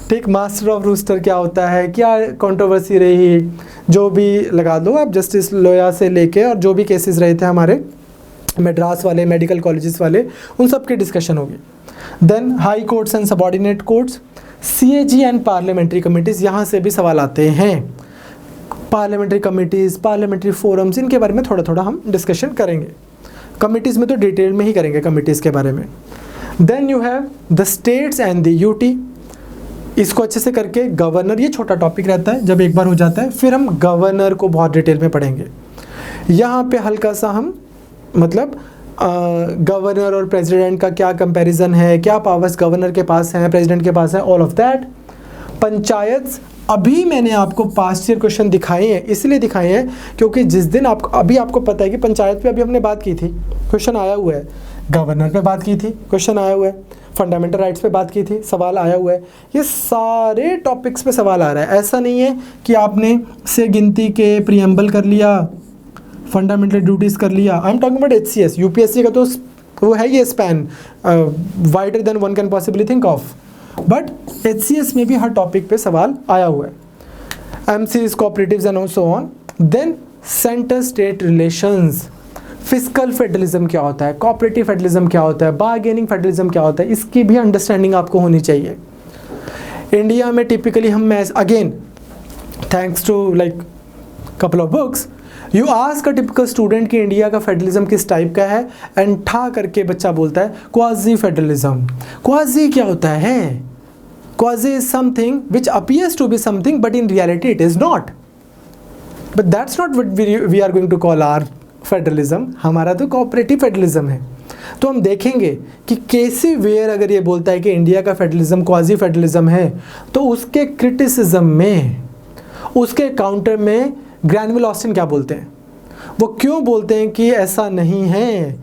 Speaker 1: ठीक। मास्टर ऑफ रूस्टर क्या होता है, क्या कंट्रोवर्सी रही, जो भी लगा दो आप, जस्टिस लोया से लेके और जो भी केसेस रहे थे हमारे मद्रास वाले, मेडिकल कॉलेजेस वाले, उन सब की डिस्कशन होगी। Then high courts and subordinate courts, CAG and parliamentary committees, यहाँ से भी सवाल आते हैं। पार्लियामेंट्री कमिटीज़, पार्लियामेंट्री फोरम्स, इनके बारे में थोड़ा थोड़ा हम डिस्कशन करेंगे। कमिटीज़ में तो डिटेल में ही करेंगे कमिटीज़ के बारे में। Then you have the states and the UT, इसको अच्छे से करके गवर्नर, ये छोटा टॉपिक रहता है जब एक बार हो जाता है, फिर हम गवर्नर को बहुत डिटेल में पढ़ेंगे। यहाँ पे हल्का सा हम मतलब गवर्नर और प्रेसिडेंट का क्या कंपैरिजन है, क्या पावर्स गवर्नर के पास हैं, प्रेसिडेंट के पास है, ऑल ऑफ दैट। पंचायत, अभी मैंने आपको पास्ट ईयर क्वेश्चन दिखाए हैं, इसलिए दिखाए हैं क्योंकि जिस दिन आपको पता है कि पंचायत पे अभी हमने बात की थी, क्वेश्चन आया हुआ है, गवर्नर पे बात की थी, क्वेश्चन आया हुआ है, फंडामेंटल राइट्स पे बात की थी, सवाल आया हुआ है, ये सारे टॉपिक्स पे सवाल आ रहा है। ऐसा नहीं है कि आपने से गिनती के प्रीएम्बल कर लिया, फंडामेंटल ड्यूटीज़ कर लिया। I am talking about HCS, UPSC का तो तो वो है ये span wider than one can possibly think of. But HCS में भी हर टॉपिक पे सवाल आया हुआ है, MCs, cooperatives and so on। Then centre state relations, fiscal federalism क्या होता है, कोऑपरेटिव फेडरलिज्म क्या होता है, बार्गेनिंग फेडरलिज्म क्या होता है, इसकी भी अंडरस्टैंडिंग आपको होनी चाहिए। इंडिया में टिपिकली हम again thanks to like couple of books, you ask a typical student कि इंडिया का फेडरलिज्म किस टाइप का है, एंड ठा करके बच्चा बोलता है क्वाजी फेडरलिज्म। क्वाजी क्या होता है? Quasi is something which appears to be something but in reality it is not, but that's not what we are going to call our federalism. हमारा तो कोऑपरेटिव फेडरलिज्म है। तो हम देखेंगे कि केसी वेयर अगर ये बोलता है कि इंडिया का फेडरलिज्म क्वाजी फेडरलिज्म है, तो उसके क्रिटिसिज्म में, उसके काउंटर में ग्रैनविल ऑस्टिन क्या बोलते हैं? वो क्यों बोलते हैं कि ऐसा नहीं है,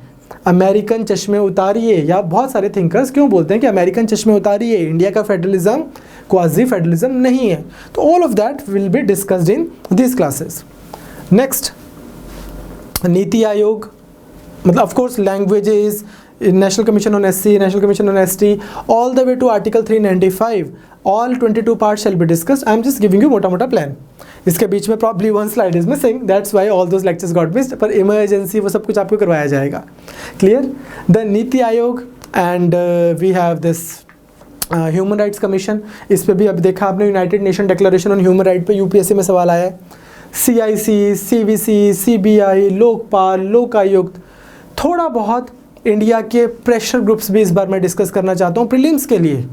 Speaker 1: अमेरिकन चश्मे उतारिए, या बहुत सारे थिंकर्स क्यों बोलते हैं कि अमेरिकन चश्मे उतारिए, इंडिया का फेडरलिज्म क्वाजी फेडरलिज्म नहीं है। तो all of that will be discussed in this classes. Next, NITI Aayog, मतलब of course languages, national commission on SC, national commission on ST, all the way to article 395, all 22 part shall be discussed. I am just giving you मोटा मोटा plan. इसके बीच में probably one slide is missing, that's why all those lectures got missed, पर emergency वो सब कुछ आपको करवाया जाएगा। Clear? The NITI Aayog and we have this human rights commission, इस पे भी अब देखा आपने united nation declaration on human right पे UPSC में सवाल आया है। CIC, CVC, CBI, Lokpal, Lokayukta, थोड़ा बहुत इंडिया के प्रेशर ग्रुप्स भी इस बार मैं डिस्कस करना चाहता हूँ प्रीलिम्स के लिए,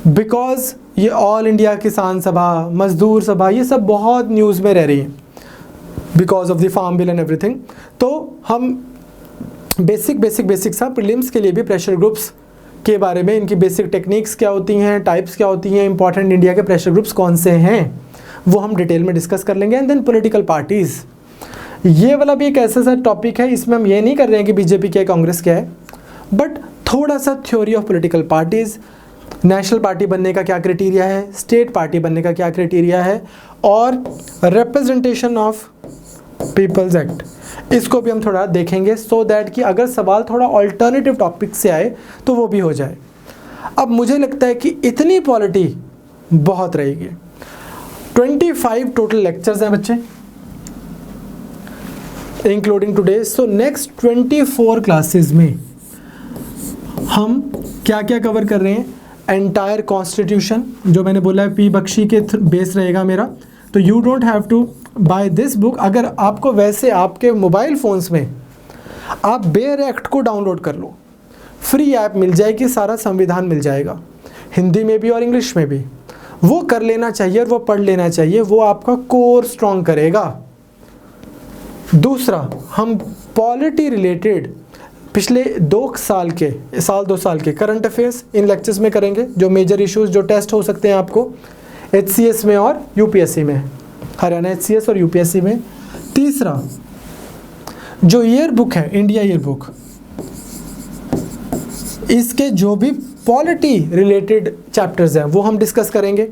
Speaker 1: बिकॉज ये ऑल इंडिया किसान सभा, मजदूर सभा, ये सब बहुत न्यूज़ में रह रही हैं because of the farm bill and everything. तो हम बेसिक सा प्रीलिम्स के लिए भी प्रेशर ग्रुप्स के बारे में, इनकी बेसिक टेक्निक्स क्या होती हैं, टाइप्स क्या होती हैं, इंपॉर्टेंट इंडिया के प्रेशर ग्रुप्स कौन से हैं, वो हम डिटेल में डिस्कस कर लेंगे। एंड देन पॉलिटिकल पार्टीज़, ये वाला भी एक ऐसा सा टॉपिक है, इसमें हम ये नहीं कर रहे हैं कि बीजेपी क्या है, कांग्रेस क्या है, बट थोड़ा सा theory of political parties, national party बनने का क्या क्राइटेरिया है, स्टेट पार्टी बनने का क्या क्राइटेरिया है, और रिप्रेजेंटेशन ऑफ पीपल्स एक्ट, इसको भी हम थोड़ा देखेंगे, सो दैट कि अगर सवाल थोड़ा ऑल्टरनेटिव टॉपिक से आए तो वो भी हो जाए। अब मुझे लगता है कि इतनी पॉलिटी बहुत रहेगी। 25 टोटल लेक्चर्स हैं बच्चे, including today. So next 24 classes में हम क्या क्या कवर कर रहे हैं? एंटायर कॉन्स्टिट्यूशन, जो मैंने बोला है P बख्शी के बेस रहेगा मेरा, तो you don't have to buy this book. अगर आपको वैसे आपके मोबाइल फ़ोन्स में आप बेयर एक्ट को डाउनलोड कर लो, फ्री ऐप मिल जाएगी, सारा संविधान मिल जाएगा, हिंदी में भी और इंग्लिश में भी। वो कर लेना चाहिए और वो पढ़ लेना चाहिए, वो आपका कोर स्ट्रॉन्ग करेगा। दूसरा, हम पॉलिटी रिलेटेड पिछले 2 साल के करंट अफेयर्स इन लेक्चर्स में करेंगे, जो मेजर इश्यूज जो टेस्ट हो सकते हैं आपको HCS में और UPSC में, हरियाणा HCS और UPSC में। तीसरा, जो ईयर बुक है, इंडिया ईयर बुक, इसके जो भी पॉलिटी रिलेटेड चैप्टर्स हैं वो हम डिस्कस करेंगे।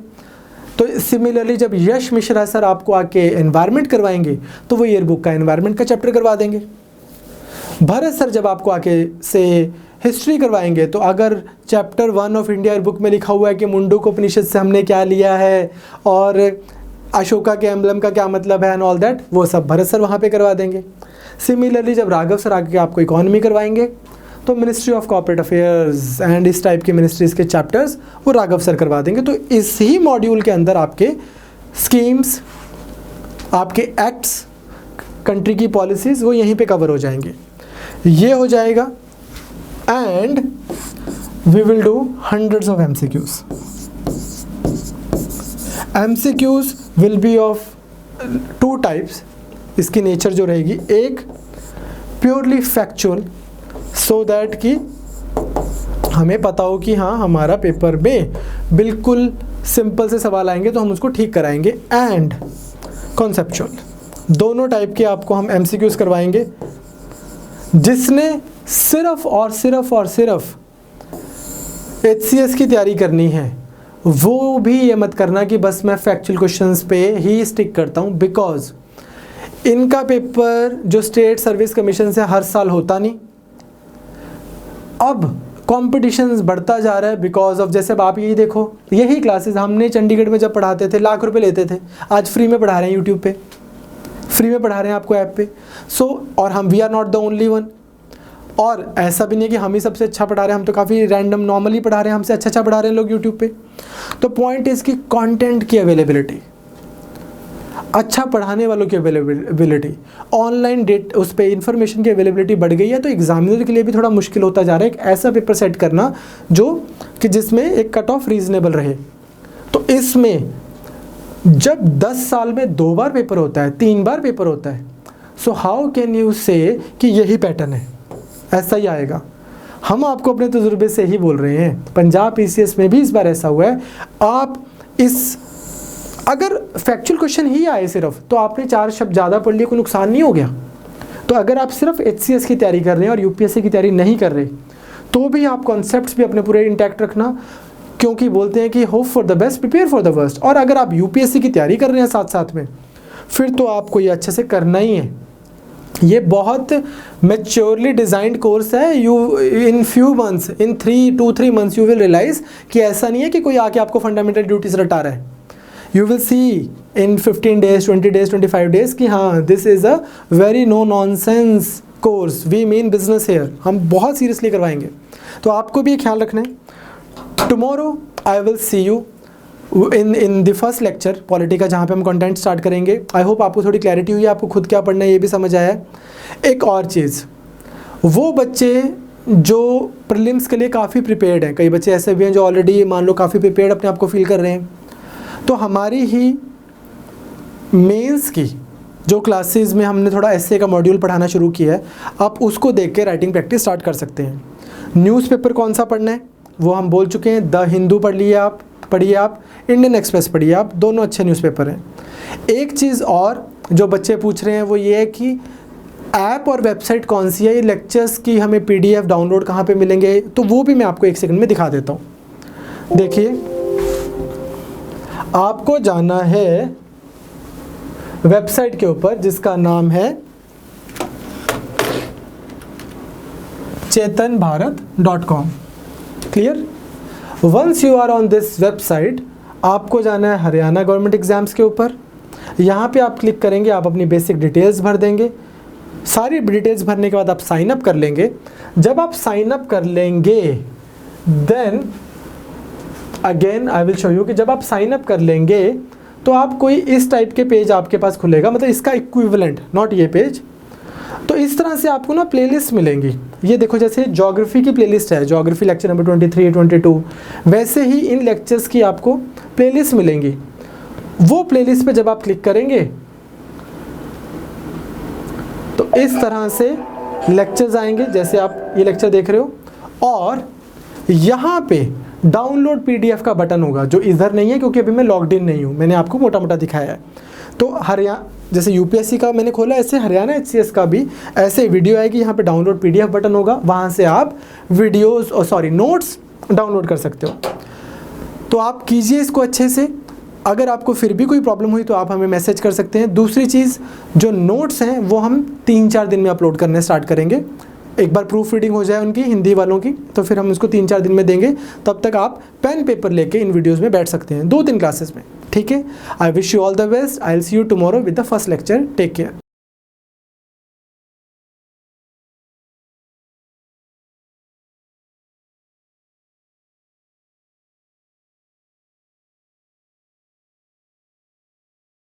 Speaker 1: तो सिमिलरली जब यश मिश्रा सर आपको आके एनवायरनमेंट करवाएंगे तो वो ईयर बुक का एनवायरनमेंट का चैप्टर करवा देंगे। भरत सर जब आपको आके से हिस्ट्री करवाएंगे तो अगर चैप्टर 1 ऑफ इंडिया बुक में लिखा हुआ है कि मुंडूक उपनिषद से हमने क्या लिया है और अशोका के एम्बलम का क्या मतलब है एंड ऑल दैट, वो सब भरत सर वहाँ पे करवा देंगे। सिमिलरली जब राघव सर आके आपको इकोनॉमी करवाएंगे तो ministry of corporate affairs and इस टाइप के मिनिस्ट्रीज़ के चैप्टर्स वो राघव सर करवा देंगे। तो इस ही मॉड्यूल के अंदर आपके स्कीम्स, आपके एक्ट्स, कंट्री की पॉलिसीज़ वो यहीं पे कवर हो जाएंगे। ये हो जाएगा and we will do hundreds of MCQs। MCQs will be of 2 types. इसकी नेचर जो रहेगी, एक प्योरली फैक्चुअल, सो दैट कि हमें पता हो कि हाँ हमारा पेपर में बिल्कुल सिंपल से सवाल आएंगे तो हम उसको ठीक कराएंगे, एंड कॉन्सेप्चुअल, दोनों टाइप के आपको हम MCQs करवाएंगे। जिसने सिर्फ और सिर्फ HCS की तैयारी करनी है वो भी ये मत करना कि बस मैं फैक्चुअल क्वेश्चंस पे ही स्टिक करता हूँ, बिकॉज इनका पेपर जो स्टेट सर्विस कमीशन से हर साल होता नहीं, अब कॉम्पिटिशन बढ़ता जा रहा है बिकॉज ऑफ, जैसे अब आप यही देखो, यही क्लासेस हमने चंडीगढ़ में जब पढ़ाते थे लाख रुपए लेते थे, आज फ्री में पढ़ा रहे हैं यूट्यूब पे, फ्री में पढ़ा रहे हैं आपको ऐप पे। और हम we are not the only one. और ऐसा भी नहीं है कि हम ही सबसे अच्छा पढ़ा रहे हैं, हम तो काफ़ी रैंडम नॉर्मली पढ़ा रहे हैं, हमसे अच्छा पढ़ा रहे हैं लोग यूट्यूब पे। तो पॉइंट इज़ कि कंटेंट की अवेलेबिलिटी, अच्छा पढ़ाने वालों की अवेलेबिलिटी, ऑनलाइन उस पर इंफॉर्मेशन की अवेलेबिलिटी बढ़ गई है। तो एग्जामिनर के लिए भी थोड़ा मुश्किल होता जा रहा है एक ऐसा पेपर सेट करना जो कि जिसमें एक कट ऑफ रीजनेबल रहे। तो इसमें जब 10 साल में 2 बार पेपर होता है, 3 बार पेपर होता है, सो हाउ कैन यू से कि यही पैटर्न है, ऐसा ही आएगा। हम आपको अपने तजुर्बे से ही बोल रहे हैं। पंजाब PCS में भी इस बार ऐसा हुआ है। आप अगर फैक्चुअल क्वेश्चन ही आए सिर्फ, तो आपने 4 शब्द ज़्यादा पढ़ लिए, कोई नुकसान नहीं हो गया। तो अगर आप सिर्फ HCS की तैयारी कर रहे हैं और UPSC की तैयारी नहीं कर रहे, तो भी आप कॉन्सेप्ट्स भी अपने पूरे इंटैक्ट रखना, क्योंकि बोलते हैं कि hope for the best, prepare for the worst. और अगर आप UPSC की तैयारी कर रहे हैं साथ साथ में, फिर तो आपको ये अच्छे से करना ही है। ये बहुत मैच्योरली डिज़ाइंड कोर्स है। You in few months, in 2-3 months you will realise कि ऐसा नहीं है कि कोई आके आपको फंडामेंटल ड्यूटीज़ रटा रहा है। You will see in 15 days, 20 days, 25 days कि हाँ, this is a very no nonsense course, we mean business here. हम बहुत सीरियसली करवाएंगे, तो आपको भी ख्याल रखना है। Tomorrow I will see you in the first lecture polity का, जहाँ पे हम कंटेंट स्टार्ट करेंगे। आई होप आपको थोड़ी क्लैरिटी हुई है, आपको खुद क्या पढ़ना है ये भी समझ आया है। एक और चीज़, वो बच्चे जो प्रीलिम्स के लिए काफ़ी प्रिपेयर्ड हैं, कई बच्चे ऐसे भी हैं जो ऑलरेडी मान लो काफ़ी प्रिपेयर्ड अपने आप को फील कर रहे हैं, तो हमारी ही मेंस की जो क्लासेस में हमने थोड़ा ऐसे का मॉड्यूल पढ़ाना शुरू किया है, आप उसको देख के राइटिंग प्रैक्टिस स्टार्ट कर सकते हैं। न्यूज़पेपर कौन सा पढ़ना है वो हम बोल चुके हैं, द हिंदू पढ़िए आप, इंडियन एक्सप्रेस पढ़िए आप, दोनों अच्छे न्यूज़पेपर हैं। एक चीज़ और जो बच्चे पूछ रहे हैं वो ये है कि ऐप और वेबसाइट कौन सी है, ये लेक्चर्स की हमें PDF डाउनलोड कहाँ पे मिलेंगे, तो वो भी मैं आपको 1 सेकंड में दिखा देता हूँ। देखिए, आपको जाना है वेबसाइट के ऊपर जिसका नाम है chetanbharat.com। Clear? Once you are on this website, आपको जाना है हरियाणा गवर्नमेंट एग्जाम्स के ऊपर। यहाँ पे आप क्लिक करेंगे, आप अपनी बेसिक डिटेल्स भर देंगे। सारी डिटेल्स भरने के बाद आप साइन अप कर लेंगे। जब आप साइन अप कर लेंगे, then again I will show you कि जब आप साइन अप कर लेंगे तो आप कोई इस टाइप के पेज आपके पास खुलेगा, मतलब इसका इक्विवेलेंट, नॉट ये पेज। तो इस तरह से आपको ना प्लेलिस्ट मिलेंगी। ये देखो, जैसे ज्योग्राफी की प्लेलिस्ट है, ज्योग्राफी लेक्चर नंबर 23, 22, वैसे ही इन लेक्चर्स की आपको प्लेलिस्ट मिलेंगी। वो प्लेलिस्ट पे जब आप क्लिक करेंगे तो इस तरह से लेक्चर्स आएंगे, जैसे आप ये लेक्चर देख रहे हो, और यहाँ पे डाउनलोड PDF का बटन होगा, जो इधर नहीं है क्योंकि अभी मैं लॉग्ड इन नहीं हूँ, मैंने आपको मोटा मोटा दिखाया है। तो हरियाणा, जैसे UPSC का मैंने खोला, ऐसे हरियाणा HCS का भी ऐसे वीडियो आएगी, यहाँ पे डाउनलोड PDF बटन होगा, वहाँ से आप वीडियोस नोट्स डाउनलोड कर सकते हो। तो आप कीजिए इसको अच्छे से। अगर आपको फिर भी कोई प्रॉब्लम हुई तो आप हमें मैसेज कर सकते हैं। दूसरी चीज़, जो नोट्स हैं वो हम 3-4 दिन में अपलोड करने स्टार्ट करेंगे। एक बार प्रूफ रीडिंग हो जाए उनकी, हिंदी वालों की, तो फिर हम उसको 3-4 दिन में देंगे। तब तक आप पेन पेपर लेके इन वीडियोस में बैठ सकते हैं 2-3 क्लासेस में। ठीक है, I wish you all the best. I will see you tomorrow with the first lecture. Take care.